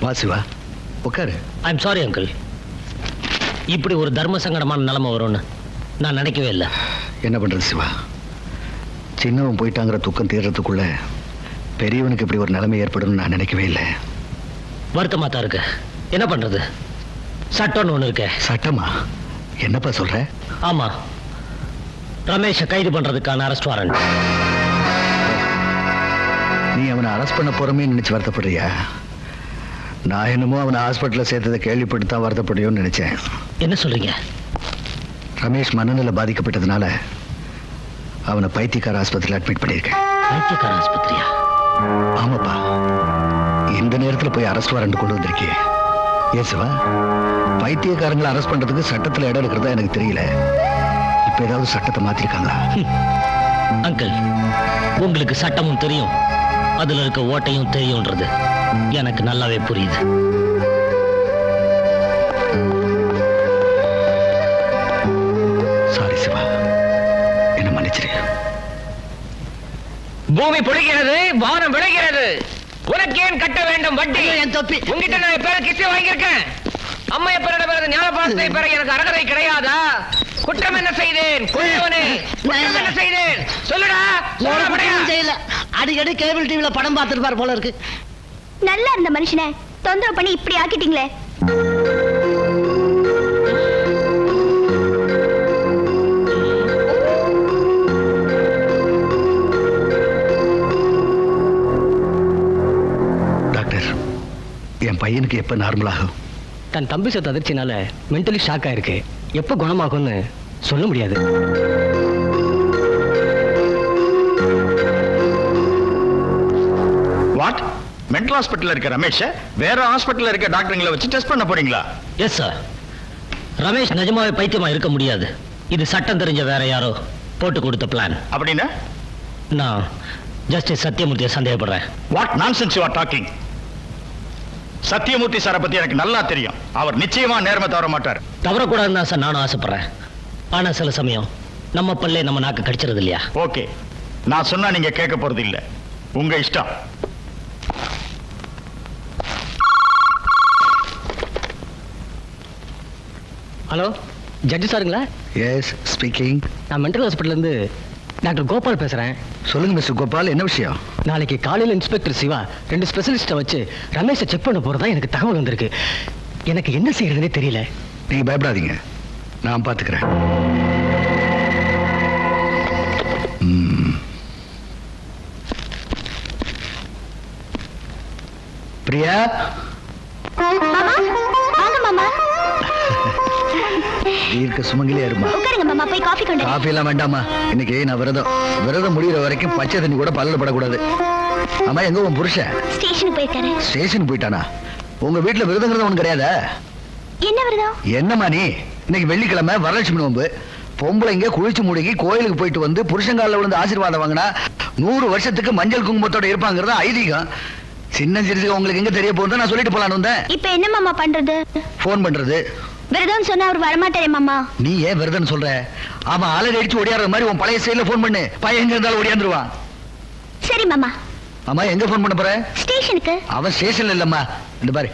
வா சிவா, உட்காரு. ஐம் சாரி அங்கிள், இப்படி ஒரு தர்ம சங்கடமான நிலைமை வரும்னு நான் நினைக்கவே இல்லை. என்ன பண்றது சிவா, சின்னவன் போயிட்டாங்கிற துக்கம் தீர்றதுக்குள்ள பெரியவனுக்கு இப்படி ஒரு நிலைமை ஏற்படும் நான் நினைக்கவே இல்லை. வருத்தமா தான் இருக்கு. என்ன பண்றது, சட்டம்னு ஒண்ணு இருக்க. சட்டமா? என்னப்பா சொல்ற? ஆமா, ரமேஷை கைது பண்றதுக்கான அரெஸ்ட் வாரண்ட். நீ அவனை அரெஸ்ட் பண்ண போறமே நினைச்சு வருத்தப்படுறியா? நான் என்னமோ அவனை ஹாஸ்பிட்டல்ல சேர்த்ததை கேள்விப்பட்டு தான் வருத்தப்படுறியோன்னு நினைச்சேன். என்ன சொல்றீங்க? ரமேஷ் மனநிலை பாதிக்கப்பட்டதுனால அவனை பைத்தியக்கார ஆஸ்பத்திரியில் அட்மிட் பண்ணியிருக்கேன். பைத்தியக்கார ஆஸ்பத்திரியா? ஆமாப்பா, இந்த நேரத்தில் போய் அரெஸ்ட் வாரண்ட் கொண்டு வந்திருக்கே. ஏன் சிவா, பைத்தியக்காரங்களை அரெஸ்ட் பண்றதுக்கு சட்டத்தில் இடம் இருக்கிறதா எனக்கு தெரியல. இப்ப ஏதாவது சட்டத்தை மாத்திருக்காங்களா? அங்கிள், உங்களுக்கு சட்டமும் தெரியும், அதுல இருக்க ஓட்டையும் தெரியும்ன்றது எனக்கு நல்லாவே புரியுது. பூமி பொழிகிறது, வானம் விளைகிறது. உனக்கு ஏன் கட்ட வேண்டும் வட்டி? என் தொப்பி. உங்ககிட்ட நான் பேர கிட்ட வாங்கியிருக்கேன். அம்மா எப்ப ஞானபாலத்தை பெற எனக்கு அறகதை கிடையாதா? குற்றம் என்ன செய்தேன்? கொல்லவனே, குற்றம் என்ன செய்தேன்? சொல்லுடா. செய்யல. அடிக்கடி கேபிள் டிவில படம் பார்த்திருப்பார் போல இருக்கு. நல்லா இருந்த மனுஷனை தொந்தரவு பண்ணி இப்படி ஆக்கிட்டீங்களே. டாக்டர், என் பையனுக்கு எப்ப நார்மல் ஆகும்? தன் தம்பி சத்து அதிர்ச்சினால மென்டலி ஷாக் ஆயிருக்கு. எப்ப குணமாகும்னு சொல்ல முடியாது. வாட்? மென்டல் ஹாஸ்பிட்டல்ல இருக்க ரமேஷ் வேற ஹாஸ்பிட்டல்ல இருக்க டாக்டருங்களை வச்சு டெஸ்ட் பண்ண போறீங்களா? Yes sir. ரமேஷ் நிஜமாவே பைத்தியமா இருக்க முடியாது. இது சட்டம் தெரிஞ்ச வேற யாரோ போட்டு கொடுத்த பிளான். அப்படின்னா நான் ஜஸ்டிஸ் சத்தியமூர்த்தியை சந்தேகப்படுறேன். What nonsense you are talking? Sathyamurthy சாரை பத்தி எனக்கு நல்லா தெரியும். அவர் நிச்சயமா நேர்மை தவற மாட்டார். தவறக்கூடாதுன்னு தான் சார் நானும் ஆசைப்படுறேன். ஆனா சில சமயம் நம்ம பல்லே நம்ம நாக்கு கடிச்சிருது இல்லையா? ஓகே, நான் சொன்னா நீங்க கேட்க போறது இல்ல. உங்க இஷ்டம். ஹலோ, ஜட்ஜி சாருங்களா? Yes, speaking. நான் மென்டல் ஹாஸ்பிட்டல்ல இருந்து டாக்டர் கோபால் பேசுறேன். சொல்லுங்க மிஸ்டர் கோபால், என்ன விஷயம்? நாளைக்கு காலையில் இன்ஸ்பெக்டர் சிவா 2 ஸ்பெஷலிஸ்ட்டை வச்சு ரமேஷை செக் பண்ண போறதா எனக்கு தகவல் வந்திருக்கு. எனக்கு என்ன செய்யறதுனே தெரியல. நீங்க பயப்படாதீங்க, நான் பாத்துக்கிறேன். பிரியா, தீர்க்க சுமங்கலியா இருமா. உட்காருங்க மாமா, போய் காஃபி கொண்டு வரேன். காஃபி எல்லாம் வேண்டாமா, இன்னைக்கு நான் விரதம் முடிகிற வரைக்கும் பச்சை தண்ணி கூட பல்ல படக்கூடாது. ஆமா, எங்க உன் புருஷன்? ஸ்டேஷனுக்கு போயிருக்காரு. ஸ்டேஷன் போயிட்டானா? உங்க வீட்டுல விரதங்கிறது ஒண்ணு கிடையாதா? என்ன விரதம்? என்னம்மா நீ? இன்னைக்கு வெள்ளிக்கிழமை வரலட்சுமி நோம்பு. பொம்பளைங்க குளிச்சு மூழ்கி கோயிலுக்கு போயிட்டு வந்து புருஷங்கால விழுந்து ஆசீர்வாதம் வாங்கினா 100 வருஷத்துக்கு மஞ்சள் குங்குமத்தோட இருப்பாங்கிறது ஐதீகம். சின்ன சிறுசுக்கு உங்களுக்கு எங்க தெரிய போகுது? நான் சொல்லிட்டு போலான்னு வந்தேன். இப்ப என்ன மாமா பண்றது? போன் பண்றது. விரதம் சொன்னா அவர் வரமாட்டாரே மாமா. நீ ஏன் விரதம் சொல்ற? அவன் அலறி அடிச்சு ஓடியாடுற மாதிரி உன் பழைய சைடுல போன் பண்ணு. பையன் எங்க இருந்தாலும் ஓடியாந்துருவான். சரி மாமா. அம்மா, எங்க போன் பண்ண போற? ஸ்டேஷனுக்கு. அவன் ஸ்டேஷன்ல இல்லம்மா, இந்த பாரு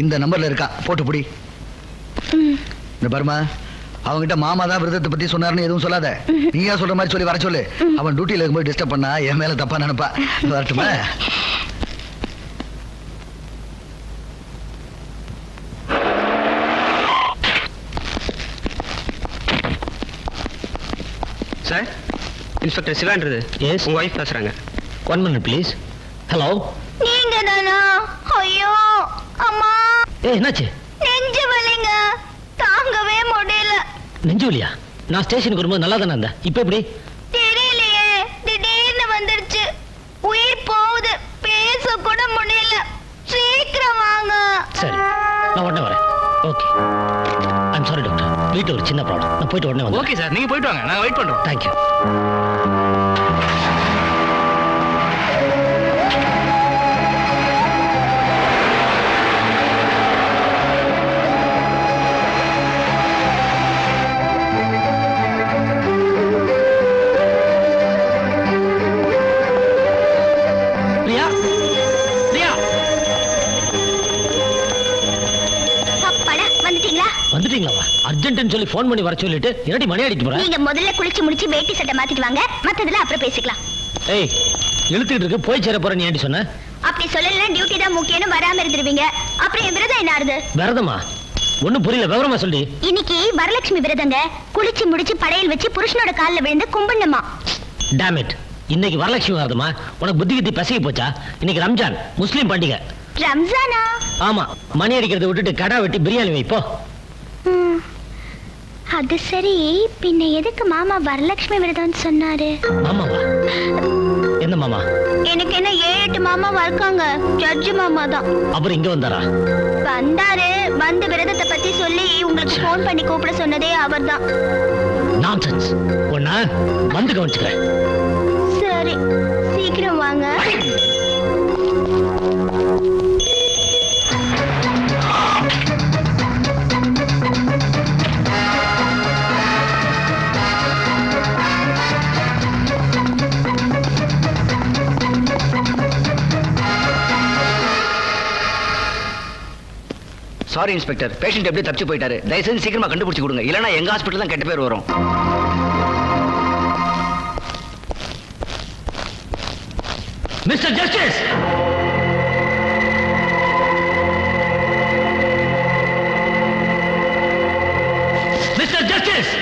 இந்த நம்பர்ல இருக்கா, போட்டு புடி. இந்த பாருமா, அவங்கிட்ட மாமா தான் விரதத்தை பத்தி சொன்னாருன்னு எதுவும் சொல்லாத. நீயா சொல்ற மாதிரி சொல்லி வர சொல்லு. அவன் டியூட்டில இருக்கும்போது டிஸ்டர்ப் பண்ணா என் மேல தப்பா நினைப்பா. வரட்டுமா? சார், இன்ஸ்பெக்டர் சிவான்றது. எஸ், உங்க வைஃப் பேசுறாங்க. 1 minute ப்ளீஸ். ஹலோ, நீங்க தானா? ஐயோ அம்மா, என்னாச்சு? நெஞ்சு வலிங்க, தாங்கவே முடியல. நெஞ்சு வலியா? நான் ஸ்டேஷனுக்கு வரும்போது நல்லா தானே இருந்தேன். இப்ப எப்படி? தெரியலையே, திடீர்னு வந்துருச்சு. உயிர் போகுது, பேச கூட முடியல. சீக்கிரம் வாங்க. சரி, நான் உடனே வரேன். ஓகே. ஐம் சாரி டாக்டர், வீட்டு ஒரு சின்ன ப்ராப்ளம். நான் போயிட்டு உடனே வந்து. ஓகே சார், நீங்க போயிட்டு வாங்க, நாங்க வெயிட் பண்றோம். தேங்க்யூ. வந்துட்டீங்களா? அர்ஜென்ட்னு சொல்லி ஃபோன் பண்ணி வர சொல்லிட்டு என்னடி மணி அடிக்க போற? நீங்க முதல்ல குளிச்சு முடிச்சு வேட்டி சட்டை மாத்திட்டு வாங்க, மத்ததுல அப்புறம் பேசிக்கலாம். ஏய், இழுத்துக்கிட்டு இருக்கு, போய் சேர போற. நீ ஏண்டி சொன்ன? அப்படி சொல்லல, டியூட்டி தான் முக்கியம்னு வராம இருந்துருவீங்க. அப்புறம் என் விரதம் என்ன ஆறுது? விரதமா? ஒண்ணும் புரியல, விவரமா சொல்லி. இன்னைக்கு வரலட்சுமி விரதங்க. குளிச்சு முடிச்சு படையல் வச்சு புருஷனோட கால்ல விழுந்து கும்பிடணுமா. டேம் இட், இன்னைக்கு வரலட்சுமி விரதமா? உனக்கு புத்தி கித்தி பசங்கி போச்சா? இன்னைக்கு ரம்ஜான், முஸ்லீம் பண்டிகை. ரம்ஜானா? ஆமா, மணி அடிக்கிறத விட்டுட்டு கடை வெட்டி பிரியாணி வைப்போ. அது சரி, பின்ன எதுக்கு மாமா வரலட்சுமி விரதம்னு சொன்னாரு? மாமாவா? என்ன மாமா? எனக்கு என்ன 7-8 மாமாவா இருக்காங்க. ஜட்ஜு மாமா தான். அப்புறம் இங்க வந்தாரா? வந்தாரு, வந்து விரதத்தை பத்தி சொல்லி உங்களுக்கு போன் பண்ணி கூப்பிட சொன்னதே அவர்தான். நான்சென்ஸ். ஒண்ணா வந்து கவனிச்சுக்கிறேன். சரி, சீக்கிரம் வாங்க. சாரி இன்ஸ்பெக்டர், பேஷண்ட் எப்படி தப்பிச்சு போயிட்டாரு. தயவுசெய்து சீக்கிரமா கண்டுபிடிச்சு கொடுங்க, இல்லைன்னா எங்க ஹாஸ்பிட்டல் தான் கெட்ட பேர் வரும். மிஸ்டர் ஜஸ்டிஸ், மிஸ்டர் ஜஸ்டிஸ்,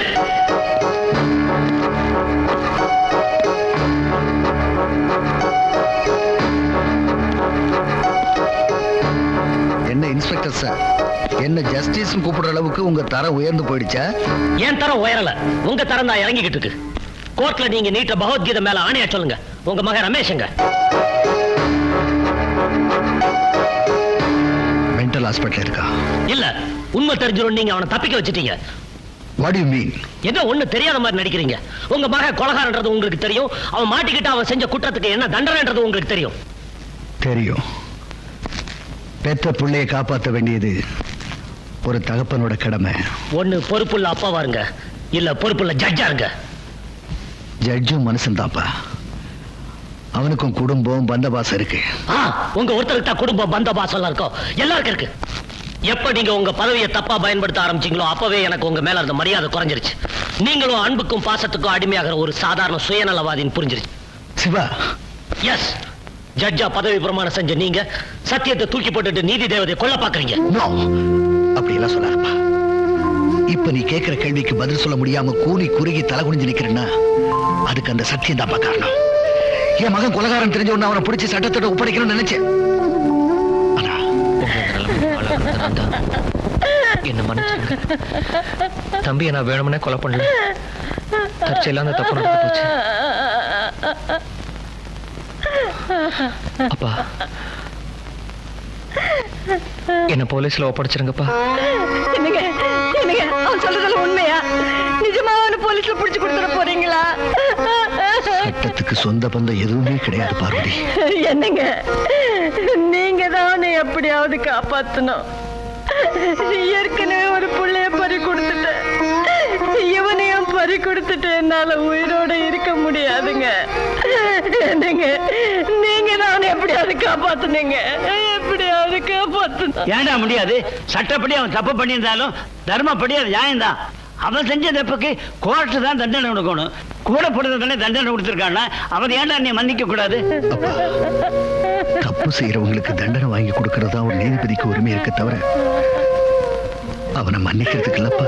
என்ன இன்ஸ்பெக்டர் சார், என்ன ஜஸ்டிஸ் கூப்பிடுற அளவுக்கு உங்க தரம் உயர்ந்து போயிடுச்சா? என் தரம் உயரல, உங்க தரம் தான் இறங்கிக்கிட்டு இருக்கு. கோர்ட்ல நீங்க நீட்ட பகவத்கீதை மேல ஆணையா சொல்லுங்க. உங்க மகன் ரமேஷங்க மென்டல் ஹாஸ்பிட்டல் இருக்கா? இல்ல, உண்மை தெரிஞ்சிடும். நீங்க அவனை தப்பிக்க வச்சிட்டீங்க. What you mean? ஏதோ ஒண்ணு தெரியாத மாதிரி நடிக்கிறீங்க. உங்க மகன் கொலைகாரன்றது உங்களுக்கு தெரியும். அவன் மாட்டிக்கிட்டு அவன் செஞ்ச குற்றத்துக்கு என்ன தண்டனைன்றது உங்களுக்கு தெரியும். தெரியும். பெற்ற பிள்ளையை காப்பாற்ற வேண்டியது ஒரு தகப்பனோட கடமை. ஒண்ணு பொறுப்புள்ள அப்பாவா இருங்க, இல்ல பொறுப்புள்ள ஜட்ஜா இருங்க. ஜட்ஜும் மனுஷன் தாப்பா. அவனுக்கும் குடும்பம் பந்தபாசம் இருக்கு. உங்க ஒருத்தருக்கு தான் குடும்பம் பந்தபாசம் எல்லாம் இருக்கும், எல்லாருக்கும் இருக்கு. எப்ப நீங்க உங்க பதவியை தப்பா பயன்படுத்த ஆரம்பிச்சீங்களோ அப்பவே எனக்கு உங்க மேல இருந்த மரியாதை குறைஞ்சிருச்சு. நீங்களும் அன்புக்கும் பாசத்துக்கும் அடிமையாகிற ஒரு சாதாரண சுயநலவாதின்னு புரிஞ்சிருச்சு. சிவா, எஸ், ஜட்ஜா பதவி பிரமாணம் செஞ்ச நீங்க சத்தியத்தை தூக்கி போட்டுட்டு நீதி தேவதையை கொல்ல பாக்குறீங்க. அப்படி எல்லாம் சொல்லாருப்பா. இப்ப நீ கேட்கிற கேள்விக்கு பதில் சொல்ல முடியாம கூனி குறுகி தலை குனிஞ்சு நிக்கிறேன்னா அதுக்கு அந்த சத்தியம் தான் காரணம். என் மகன் கொலைகாரன் தெரிஞ்ச உடனே அவனை பிடிச்சி சட்டத்தோட ஒப்படைக்கணும்னு நினைச்சேன். என்ன மன்னிச்சுங்க தம்பியை, நான் வேணும்னே கொலை பண்ணல. தற்செயலாக அந்த தப்பு நடந்து போச்சு. அப்பா, என்ன போலீஸ்ல ஒப்படைச்சிருங்கப்பா. என்னங்க என்னங்க, அவன் சொல்றதுல உண்மையா? நிஜமா அவனை போலீஸ்ல புடிச்சு கொடுத்துட போறீங்களா? சட்டத்துக்கு சொந்த பந்தம் எதுவுமே கிடையாது பார்வதி. என்னங்க, நீங்க தான் எப்படியாவது காப்பாத்தணும். ஏற்கனவே ஒரு புள்ளைய பறி கொடுத்துட்டேன், இவனையும் பறி கொடுத்துட்டு என்னால உயிரோட இருக்க முடியாதுங்க. என்னங்க, நீங்க தான் எப்படியாவது காப்பாத்துனீங்க, எப்படியாவது காப்பாத்தணும். ஏன்டா முடியாது? சட்டப்படி அவன் தப்பு பண்ணியிருந்தாலும் தர்மப்படி அது நியாயம்தான். அவன் செஞ்ச தப்புக்கு கோர்ட்டு தான் தண்டனை கொடுக்கணும். கூட போடுறதுதானே தண்டனை கொடுத்துருக்கான்னா அவன் ஏன்டா நீ மன்னிக்க கூடாது? தப்பு செய்யறவங்களுக்கு தண்டனை வாங்கி கொடுக்கறதா ஒரு நீதிபதிக்கு உரிமை இருக்க தவிர அவனை மன்னிக்கிறதுக்கு இல்லப்பா.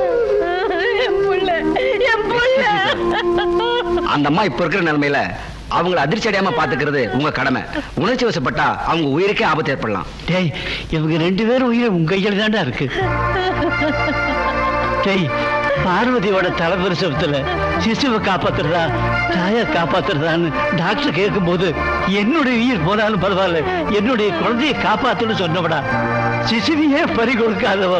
அந்த அம்மா இப்ப இருக்கிற நிலைமையில அவங்களை அதிர்ச்சி அடையாம பாத்துக்கிறது உங்க கடமை. உணர்ச்சி வசப்பட்டா அவங்க உயிருக்கே ஆபத்து ஏற்படலாம். டேய், இவங்க 2 பேரும் உயிரை உங்க கையில் தாண்டா இருக்கு. டேய், பார்வதியோட தலைபிரசவத்துல சிசுவை காப்பாத்துறதா தாயை காப்பாத்துறதான்னு டாக்டர் கேட்கும் போது என்னுடைய உயிர் போனாலும் பரவாயில்ல, என்னுடைய குழந்தையை காப்பாத்துன்னு சொன்னவடா. சிசுவையே பறி கொடுக்காதவ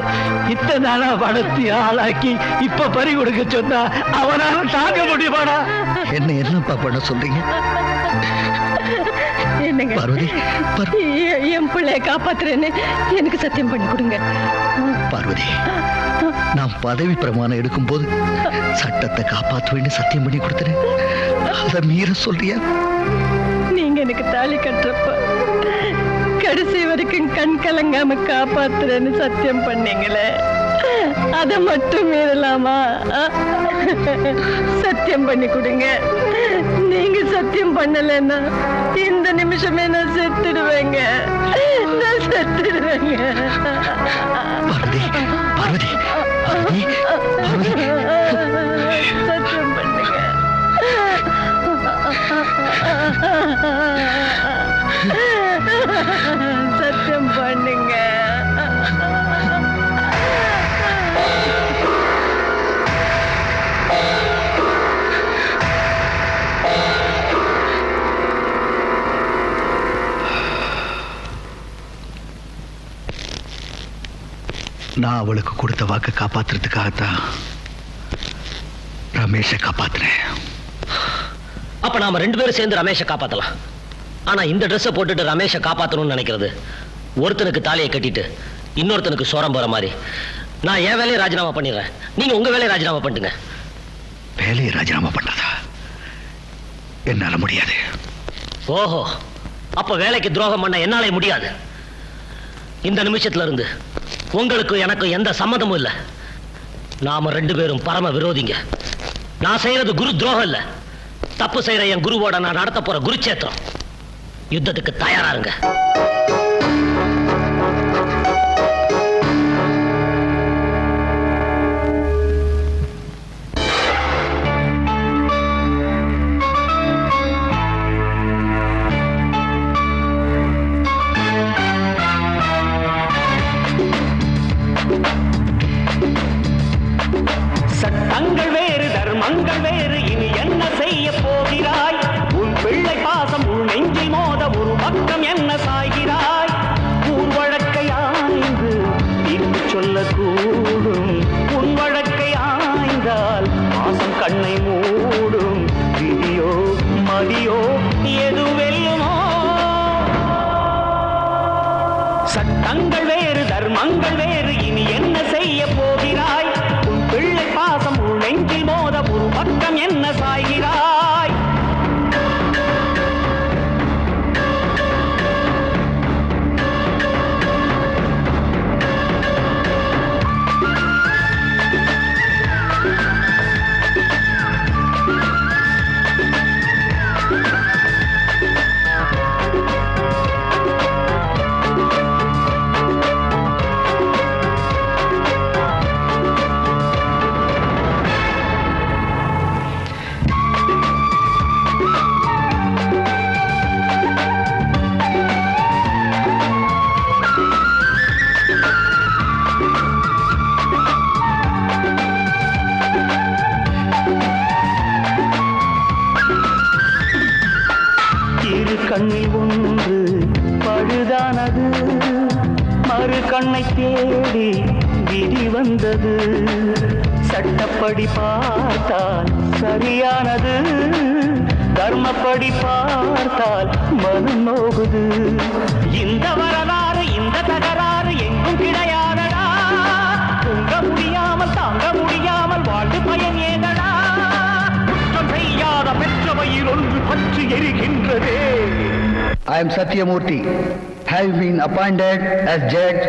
இத்தனை நாளா வளர்த்தி ஆளாக்கி இப்ப பறி கொடுக்க சொன்னா அவனால தாங்க முடியுமாடா? என்னப்பா பண்ண சொல்றீங்க? என்னங்க, என் பிள்ளைய காப்பாத்துறேன்னு எனக்கு சத்தியம் பண்ணி கொடுங்க. பார்வதி, நான் பதவி பிரமாணம் எடுக்கும் போது சட்டத்தை காப்பாற்றுவேன்னு சத்தியம் பண்ணி கொடுத்துறேன். அதை மீற சொல்றியா? நீங்க எனக்கு தாலி கட்டுறப்ப கடைசி வரைக்கும் கண் கலங்காம காப்பாத்துறேன்னு சத்தியம் பண்ணீங்களே, அதை மட்டும் மீறலாமா? சத்தியம் பண்ணி கொடுங்க. நீங்க சத்தியம் பண்ணலன்னா இந்த நிமிஷமே நான் செத்துடுவேங்க, நான் செத்துடுவேங்க. பார்வதி, பார்வதி, பார்வதி, சத்தியம் பண்ணுங்க. சத்தியம் பண்ணுங்க. நான் அவளுக்கு கொடுத்த வாக்கு காப்பாத்துறதுக்காகத்தான் ரமேஷை காப்பாத்துறேன். அப்ப நாம 2 பேரும் சேர்ந்து ரமேஷை காப்பாத்தலாம். ஆனா இந்த ட்ரெஸ்ஸை போட்டுட்டு ரமேஷை காப்பாத்தணும்னு நினைக்கிறது ஒருத்தனுக்கு தாலியை கட்டிட்டு இன்னொருத்தனுக்கு சோரம் போற மாதிரி. நான் என் வேலையை ராஜினாமா பண்ணிடுறேன், நீங்க உங்க வேலையை ராஜினாமா பண்ணுங்க. வேலையை ராஜினாமா பண்ணாதா? என்னால முடியாது. ஓஹோ, அப்ப வேலைக்கு துரோகம் பண்ண என்னாலே முடியாது. இந்த நிமிஷத்துல இருந்து உங்களுக்கும் எனக்கும் எந்த சம்மதமும் இல்ல. நாம 2 பேரும் பரம விரோதிங்க. நான் செய்யறது குரு துரோகம் இல்ல. தப்பு செய்யற என் குருவோட நான் நடத்த போற குருச்சேத்திரம். யுத்தத்துக்கு தயாராருங்க. சட்டங்கள் வேறு தர்மங்கள் வேறு, இனி என்ன செய்ய போகிறாய்? உன் பிள்ளை பாசம் உன் நெஞ்சில் மோத ஒரு பக்கம் என்ன சாய்கிறாய்? ஊர் வழக்கை ஆய்ந்து தீர்ப்பு சொல்லக்கூடும். உன் வழக்கை ஆய்ந்தால் பாசம் கண்ணை மூடும். விதியோ மதியோ எது வெல்லுமோ? சட்டங்கள் வேறு தர்மங்கள் வேறு, இனி என்ன செய்ய போகிறாய்? உன் பிள்ளை பாசம் உன் நெஞ்சில் மோத ஒரு பக்கம் என்ன சாய்கிறாய்? கண்ணில் ஒன்று பழுதானது, மறு கண்ணை தேடி விதி வந்தது. சட்டப்படி பார்த்தால் சரியானது, தர்மப்படி பார்த்தால் மனம் நோகுது. இந்த வரலாறு இந்த தகராறு எங்கும் கிடையாதடா. தூங்க முடியாமல் தாங்க முடியாமல் வாழ்ந்து பயன் ஏதடா. குற்றம் செய்யாத பெற்ற வயிறு ஒன்று பற்றி எரிகின்றதே. I am Satyamurti, have been appointed as judge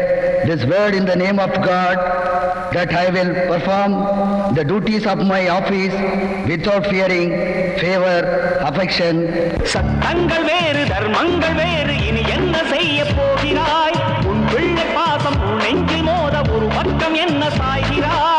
this word in the name of God, that I will perform the duties of my office without fearing favor, affection. சட்டங்கள் வேறு தர்மங்கள் வேறு, இனி என்ன செய்ய போகிறாய்? உன் பிள்ளை பாசம் உன் நெஞ்சில் மோத ஒரு பக்கம் என்ன சாய்கிறாய்?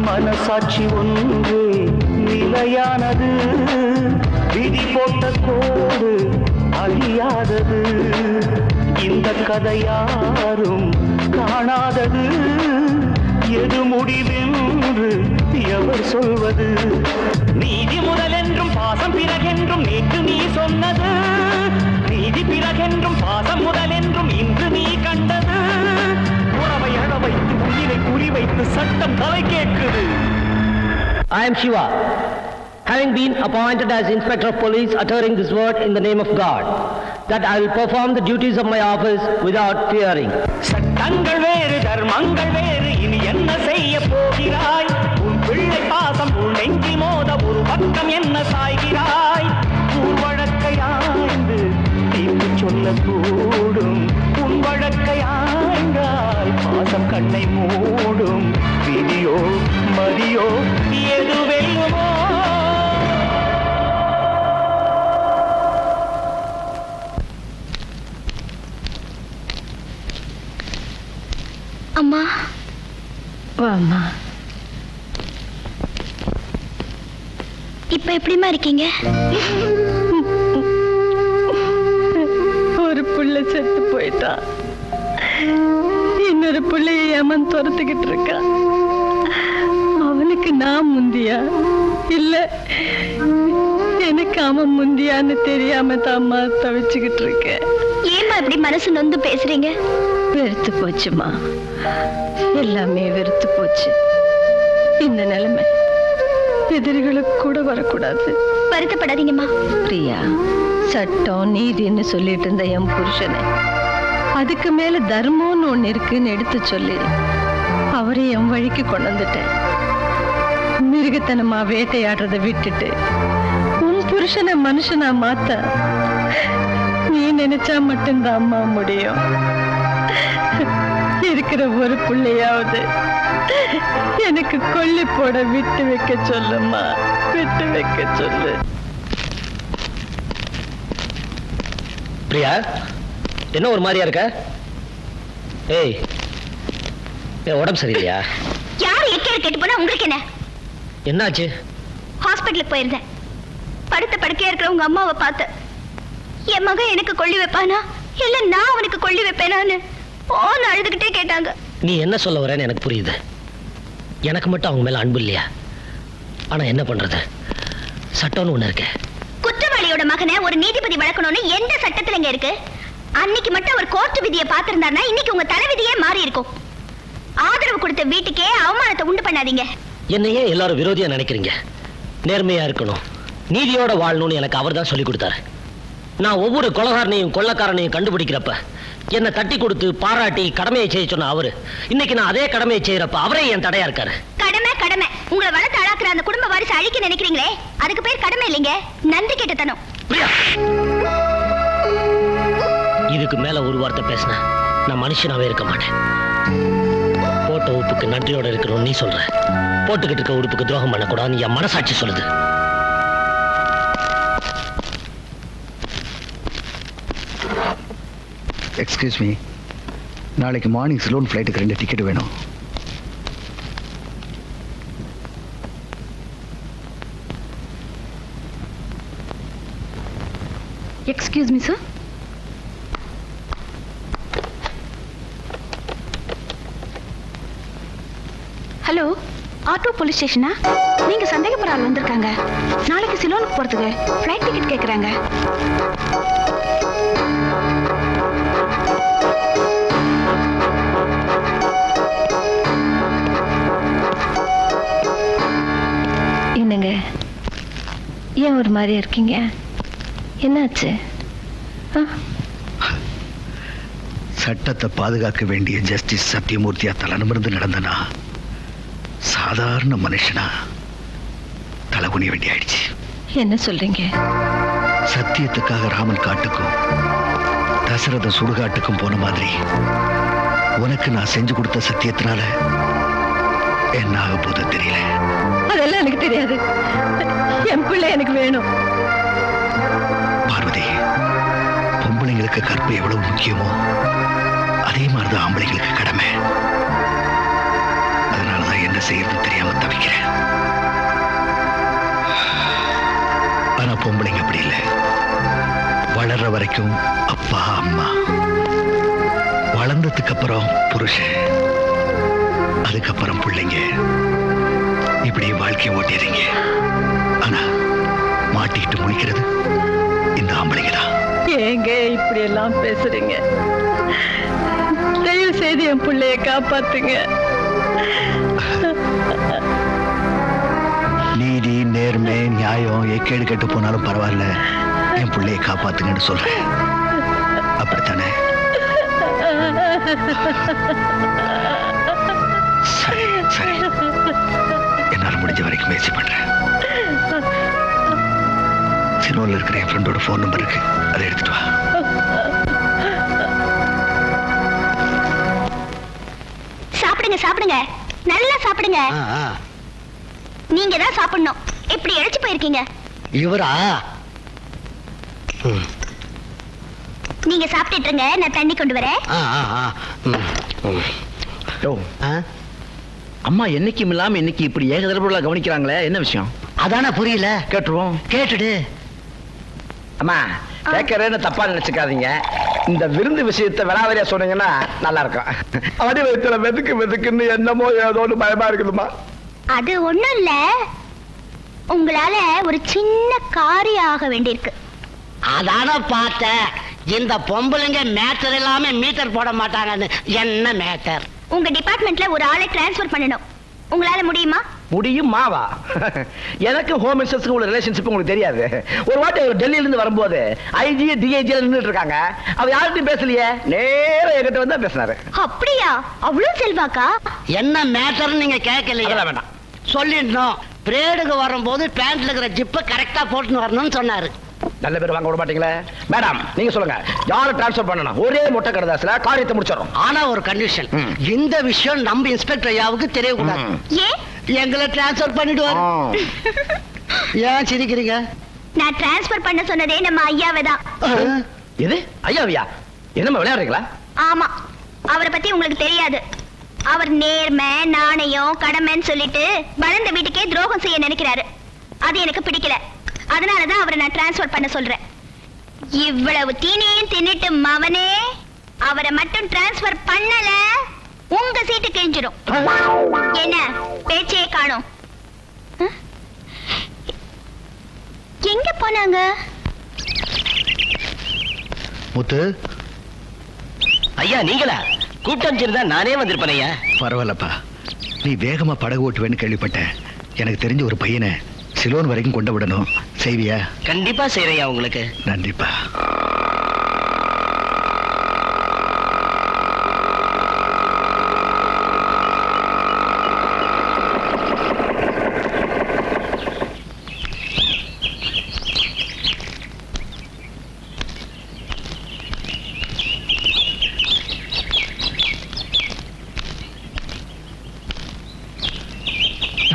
மனசாட்சி ஒன்று நிலையானது, விதி போட்ட கோடு அழியாதது. இந்த கதை யாரும் காணாதது, எது முடிவென்று எவர் சொல்வது? நீதி முதலென்றும் பாசம் பிறகென்றும் நேற்று நீ சொன்னது, நீதி பிறகென்றும் பாசம் முதலென்றும் இன்று நீ கண்டது. உறவை அழ வைத்து உயிரை குறிவைத்து சட்டம் தலை கேட்குது. I am Shiva, having been appointed as Inspector of Police, uttering this word in the name of God, that I will perform the duties of my office without fearing. சட்டங்கள் வேறு தர்மங்கள் வேறு, இனி என்ன செய்ய போகிறாய்? உன் பிள்ளை பாசம் உன் நெஞ்சில் மோத ஒரு பக்கம் என்ன சாய்கிறாய்? உன் வழக்கை ஆய்ந்து தீர்ப்பு சொல்லக்கூடும். உன் வழக்கை ஆய்ந்தால் பாசம் கண்ணை மூடும். விதியோ மதியோ எது வெல்லுமோ? அம்மா வாம்மா. இப்ப எப்படிமா இருக்கீங்க? ஒரு புள்ள செத்து போயிட்டா, இன்னொரு புள்ளைய ஏமாந்து துரத்துக்கிட்டு இருக்கா. பிரியா இல்ல, எனக்கு அவன் முந்தியான்னு தெரியாம தாம்மா தவிச்சுக்கிட்டு இருக்கேன். ஏமா இப்படி மனசு நொந்து பேசுறீங்க? வெறுத்து போச்சுமா, எல்லாமே வெறுத்து போச்சு. இந்த நிலைமை எதிரிகளுக்கு கூட வரக்கூடாது. வருத்தப்படாதீங்கம்மா. பிரியா, சட்டம் நீதின்னு சொல்லிட்டு இருந்த என் புருஷனை அதுக்கு மேல தர்மம்னு ஒண்ணு இருக்குன்னு எடுத்து சொல்லி அவரை என் வழிக்கு கொண்டு வந்துட்டேன். மிருகத்தனமா வேட்டையாடுறதை விட்டுட்டு உன் புருஷனை மனுஷனா மாத்த நீ நினைச்சா மட்டும்தான் அம்மா முடியும். இருக்கிற ஒரு பிள்ளையாவது எனக்கு கொல்லி போட விட்டு வைக்க சொல்லுமா, விட்டு வைக்க சொல்லு. பிரியா, என்ன ஒரு மாதிரியா இருக்க? ஏய், உடம்பு சரியில்லையா? யாரு எக்கேடு கேட்டு போனா உங்களுக்கு என்ன? என்னாச்சு? ஹாஸ்பிட்டலுக்கு போயிருந்தேன். படுத்த படுக்கையா இருக்கிற உங்க அம்மாவை பார்த்தேன். என் மகன் எனக்கு கொள்ளி வைப்பானா இல்ல நான் அவனுக்கு கொள்ளி வைப்பேனான்னு போன் அழுதுகிட்டே கேட்டாங்க. நீ என்ன சொல்ல வரேன்னு எனக்கு புரியுது. எனக்கு மட்டும் அவங்க மேல அன்பு இல்லையா? ஆனா என்ன பண்றது, சட்டம்னு ஒண்ணு இருக்கு. குற்றவாளியோட மகனை ஒரு நீதிபதி வளர்க்கணும்னு எந்த சட்டத்துல இங்க இருக்கு? அன்னைக்கு மட்டும் ஒரு கோர்ட் விதியை பார்த்திருந்தாருன்னா இன்னைக்கு உங்க தலைவிதியே மாறி இருக்கும். ஆதரவு கொடுத்த வீட்டுக்கே அவமானத்தை உண்டு பண்ணாதீங்க. என்னையே எல்லாரும் விரோதியா நினைக்கிறீங்க. நேர்மையா இருக்கணும், நீதியோட வாழணும்னு எனக்கு அவர் தான் சொல்லி கொடுத்தாரு. நான் ஒவ்வொரு கொலைகாரனையும் கொள்ளக்காரனையும் கண்டுபிடிக்கிறப்ப என்னை தட்டி கொடுத்து பாராட்டி கடமையை செய்ய சொன்ன அவரு இன்னைக்கு நான் அதே கடமையை செய்யறப்ப அவரே என் தடையா இருக்காரு. கடமை கடமை, உங்களை வளர்த்து அழாக்குற அந்த குடும்ப வாரிசு அழிக்க நினைக்கிறீங்களே, அதுக்கு பேர் கடமை இல்லைங்க, நன்றி கெட்டத்தனம். இதுக்கு மேல ஒரு வார்த்தை பேசின நான் மனுஷனாவே இருக்க மாட்டேன். போட்ட உப்புக்கு நன்றியோட இருக்கணும் நீ சொல்ற, போட்டுக்கிட்டு இருக்க உறுப்புக்கு துரோகம் பண்ணக்கூடாதுன்னு என் மனசாட்சி சொல்லுது. எக்ஸ்கியூஸ் மீ, நாளைக்கு மார்னிங் சிலோன் ஃப்ளைட்டுக்கு 2 டிக்கெட் வேணும். Excuse me sir. Hello, auto police ஸ்டேஷனா? நீங்க சந்தேகப்படுற ஆள் வந்திருக்காங்க. நாளைக்கு சிலோனுக்கு போறதுக்கு ஃப்ளைட் டிக்கெட் கேக்குறாங்க. என்னங்க, ஏன் ஒரு மாதிரியா இருக்கீங்க? என்னாச்சு? சட்டத்தை பாதுகாக்க வேண்டிய ஜஸ்டிஸ் சத்தியமூர்த்தியா தலைநிமிர்ந்து நடந்தனா சாதாரண மனுஷனா தலைகுனிய வேண்டி ஆயிடுச்சு. என்ன சொல்றீங்க? சத்தியத்துக்காக ராமன் காட்டுக்கும் தசரத சுடுகாட்டுக்கும் போன மாதிரி உனக்கு நான் செஞ்சு கொடுத்த சத்தியத்தினால என்ன ஆக போது தெரியல. அதெல்லாம் எனக்கு தெரியாது. என் பிள்ளை எனக்கு வேணும். பார்வதி, பொம்பளைங்களுக்கு கற்பு எவ்வளவு முக்கியமோ அதே மாதிரிதான் ஆம்பளைங்களுக்கு கடமை. அதனாலதான் என்ன செய்யறது தெரியாம தவிக்கிறேன். ஆனா பொம்பளைங்க அப்படி இல்லை. வளர்ற வரைக்கும் அப்பா அம்மா, வளர்ந்ததுக்கு அப்புறம் புருஷன், அதுக்கப்புறம் பிள்ளைங்க, இப்படி வாழ்க்கையை ஓட்டிடுறீங்க. ஆனா மாட்டிக்கிட்டு முழிக்கிறது இந்த ஆம்பளைங்க தான். ஏங்க இப்படி எல்லாம் பேசுறீங்க? தயவு செய்து என் பிள்ளைய காப்பாத்துங்க. நீதி, நேர்மை, நியாயம் எக்கேடு கெட்டு போனாலும் பரவாயில்ல, என் பிள்ளைய காப்பாத்துங்கன்னு சொல்றேன். அப்படித்தானே? சரி சரி, என்னால முடிஞ்ச வரைக்கும் முயற்சி பண்றேன். சினோல இருக்கிற என் ஃப்ரெண்டோட போன் நம்பர் இருக்கு, அதை எடுத்துட்டு வா. சாப்பிடுங்க சாப்பிடுங்க, நல்லா சாப்பிடுங்க. நீங்க தான் சாப்பிடணும். எப்படி இழைச்சு போயிருக்கீங்க? இவரா? நீங்க சாப்பிட்டுட்டு இருங்க, நான் தண்ணி கொண்டு வரேன். அம்மா என்னைக்கும் இல்லாம இன்னைக்கு இப்படி ஏகதரப்புல கவனிக்கிறாங்களே, என்ன விஷயம்? அதானே புரியல. கேட்டுருவோம். கேட்டுடு. அம்மா, கேட்கறேன்னு தப்பா நினைச்சுக்காதீங்க. இந்த விருந்து விஷயத்தை விளாவரியா சொன்னீங்கன்னா நல்லா இருக்கும். அடி வயிற்றுல வெதுக்குன்னு என்னமோ ஏதோன்னு பயமா இருக்குதுமா. அது ஒண்ணும் இல்ல, உங்களால ஒரு சின்ன காரியம் ஆக வேண்டியிருக்கு. அதான பார்த்தேன். இந்த பொம்பளைங்க மேட்டர் இல்லாம மீட்டர் போட மாட்டாங்கன்னு. என்ன மேட்டர்? உங்க டிபார்ட்மெண்ட்ல ஒரு ஆளை டிரான்ஸ்ஃபர் பண்ணணும். உங்களால முடியுமா? முடியுமாவா? எனக்கு ஹோம் மினிஸ்டர்ஸ்க்கு உள்ள ரிலேஷன்ஷிப் உங்களுக்கு தெரியாது. ஒரு வாட்டி டெல்லியில இருந்து வரும்போது ஐஜி டிஐஜி நின்னுட்டு இருக்காங்க. அவ யார்கிட்டயும் பேசலையே, நேரா என்கிட்ட வந்து பேசினாரு. அப்படியா? அவ்வளவு செல்வாக்கா? என்ன மேட்டர் நீங்க கேட்கலையா? வேண்டாம் சொல்லிடணும். பிரேடுக்கு வரும்போது பேண்ட்ல இருக்கிற ஜிப்பை கரெக்டா போட்டுன்னு வரணும்னு சொன்னாரு. நல்ல பேர் வாங்க விட மாட்டீங்களே. மேடம் நீங்க சொல்லுங்க, யாரை டிரான்ஸ்ஃபர் பண்ணணும்? ஒரே மொட்டை கடைதாசில காரியத்தை முடிச்சிடறோம். ஆனா ஒரு கண்டிஷன், இந்த விஷயம் நம்ம இன்ஸ்பெக்டர் ஐயாவுக்கு தெரியக்கூடாது. எங்களை டிரான்ஸ்ஃபர் பண்ணிடுவாரு. ஏன் சிரிக்கிறீங்க? நான் டிரான்ஸ்ஃபர் பண்ண சொன்னதே நம்ம ஐயாவை தான். எது ஐயாவியா? என்னமா விளையாடுறீங்களா? ஆமா, அவரை பத்தி உங்களுக்கு தெரியாது. அவர் நேர்மை, நாணயம், கடமைன்னு சொல்லிட்டு வளர்ந்த வீட்டுக்கே துரோகம் செய்ய நினைக்கிறாரு. அது எனக்கு பிடிக்கல. அதனாலதான் அவரை நான் டிரான்ஸ்ஃபர் பண்ண சொல்றேன். இவ்வளவு தீனியும் தின்னுட்டு மவனே அவரை மட்டும் டிரான்ஸ்ஃபர் பண்ணல, உங்க சீட்டு கிழிஞ்சிடும். என்ன பேச்சே காணோம்? எங்க போனாங்க? முத்து, ஐயா நீங்களா? கூப்பிட்டு நானே வந்திருப்பேன் ஐயா. பரவாயில்லப்பா, நீ வேகமா படகு ஓட்டுவேன்னு கேள்விப்பட்டேன். எனக்கு தெரிஞ்ச ஒரு பையனை சிலோன் வரைக்கும் கொண்டு விடணும். செய்வியா? கண்டிப்பா செய்யறையா உங்களுக்கு. நன்றிப்பா.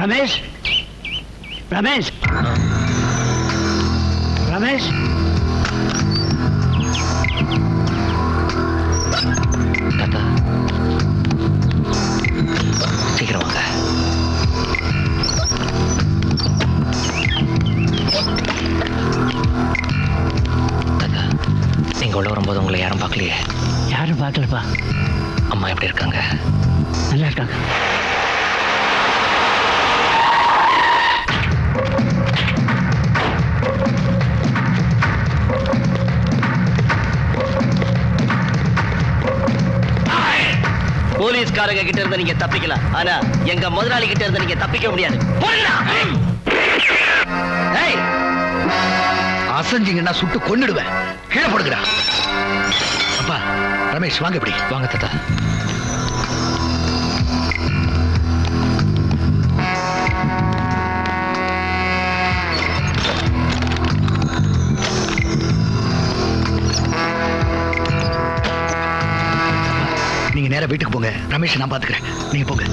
ரமேஷ், ரமேஷ், ரமேஷ், தாத்தா சீக்கிரம் வாங்க. தாத்தா நீங்க உள்ள வரும்போது உங்களை யாரும் பார்க்கலையே? யாரும் பார்க்கலப்பா. அம்மா எப்படி இருக்காங்க? நல்லா இருக்காங்க. போலீஸ்காரங்க கிட்ட இருந்து நீங்க தப்பிக்கலாம், ஆனா எங்க முதலாளி கிட்ட இருந்து நீங்க தப்பிக்க முடியாது. அசஞ்சிங்கன்னா சுட்டு கொன்னுடுவேன். கீழே போடுங்கடா. அப்பா ரமேஷ் வாங்க. இப்படி வாங்க தாத்தா. நீங்க நேரா வீட்டுக்கு போங்க. ரமேஷ் நான் பாத்துக்கிறேன். நீங்க போங்க.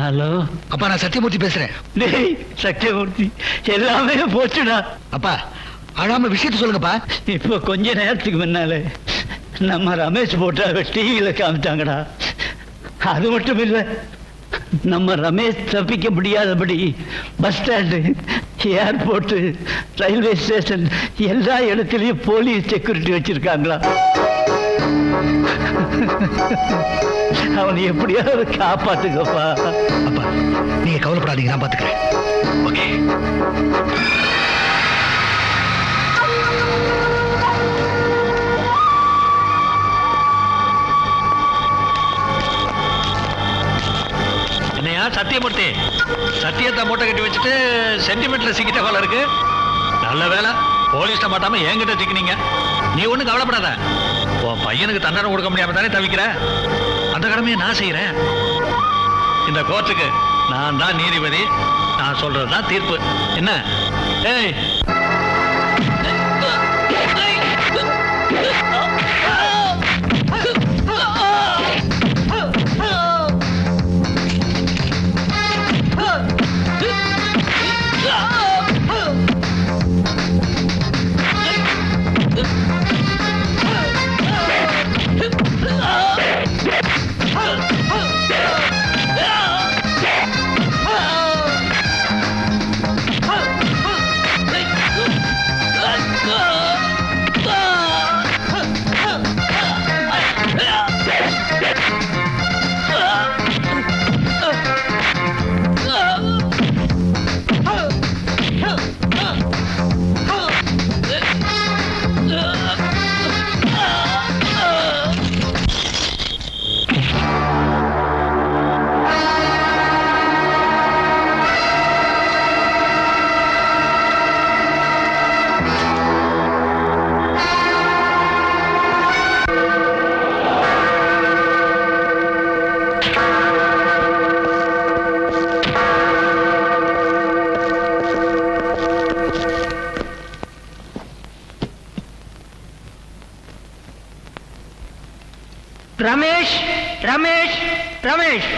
ஹலோ அப்பா, நான் சத்தியமூர்த்தி பேசுறேன். டேய் சத்தியமூர்த்தி, எல்லாமே போச்சுடா. அப்பா, அழாம விஷயத்த சொல்லுங்கப்பா. இப்போ கொஞ்ச நேரத்துக்கு முன்னால நம்ம ரமேஷ் போட்டாவை டிவியில காமிச்சாங்கடா. அது மட்டும் இல்ல, நம்ம ரமேஷ் தப்பிக்க முடியாதபடி bus stand, airport, railway station எல்லா இடத்துலயும் போலீஸ் செக்யூரிட்டி வச்சிருக்காங்களா. அவனை எப்படியாவது காப்பாத்துக்கப்பா. அப்பா, நீங்க கவலைப்படாதீங்க, நான் பாத்துக்கிறேன். ஓகே. என்னையா சத்தியமூர்த்தி, சத்தியத்தை மூட்டை கட்டி வச்சுட்டு சென்டிமெண்ட்ல சிக்கிட்ட போல இருக்கு. நல்ல வேலை போலீஸ்ட மாட்டாம என்கிட்ட சிக்கினீங்க. நீ ஒண்ணும் கவலைப்படாத. உன் பையனுக்கு தண்டனை கொடுக்க முடியாம தானே தவிக்கிற. அந்த கடமையை நான் செய்யறேன். இந்த கோர்ட்டுக்கு நான் தான் நீதிபதி. நான் சொல்றதுதான் தீர்ப்பு. என்ன? ஏய், ரமேஷ், ரமேஷ், ரமேஷ்.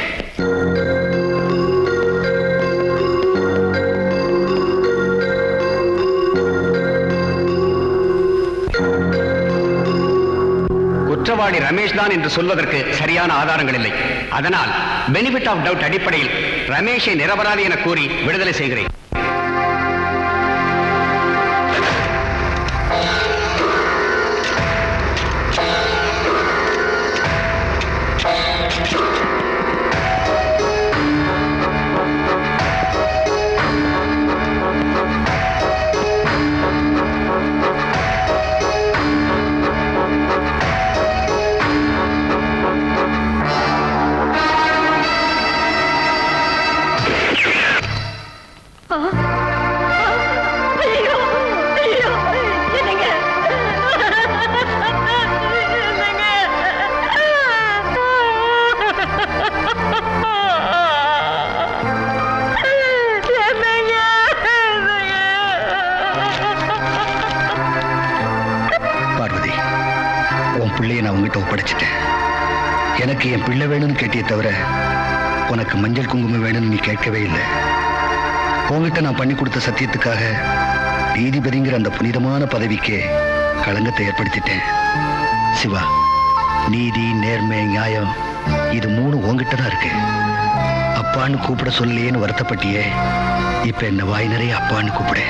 குற்றவாளி ரமேஷ் தான் என்று சொல்வதற்கு சரியான ஆதாரங்கள் இல்லை. அதனால் பெனிஃபிட் ஆஃப் டவுட் அடிப்படையில் ரமேஷை நிரபராதி என கூறி விடுதலை செய்கிறேன். பிள்ளையை நான் உங்ககிட்ட ஒப்படைச்சிட்டேன். எனக்கு என் பிள்ளை வேணும்னு கேட்டியே தவிர உனக்கு மஞ்சள் குங்குமம் வேணும்னு நீ கேட்கவே இல்லை. உங்ககிட்ட நான் பண்ணி கொடுத்த சத்தியத்துக்காக நீதிபதிங்கிற அந்த புனிதமான பதவிக்கு களங்கத்தை ஏற்படுத்திட்டேன். சிவா, நீதி, நேர்மை, நியாயம் இது மூணு உங்ககிட்ட தான் இருக்கு. அப்பான்னு கூப்பிட சொல்லையேன்னு வருத்தப்பட்டியே, இப்ப என்ன வாய் நிறைய அப்பான்னு கூப்பிடு.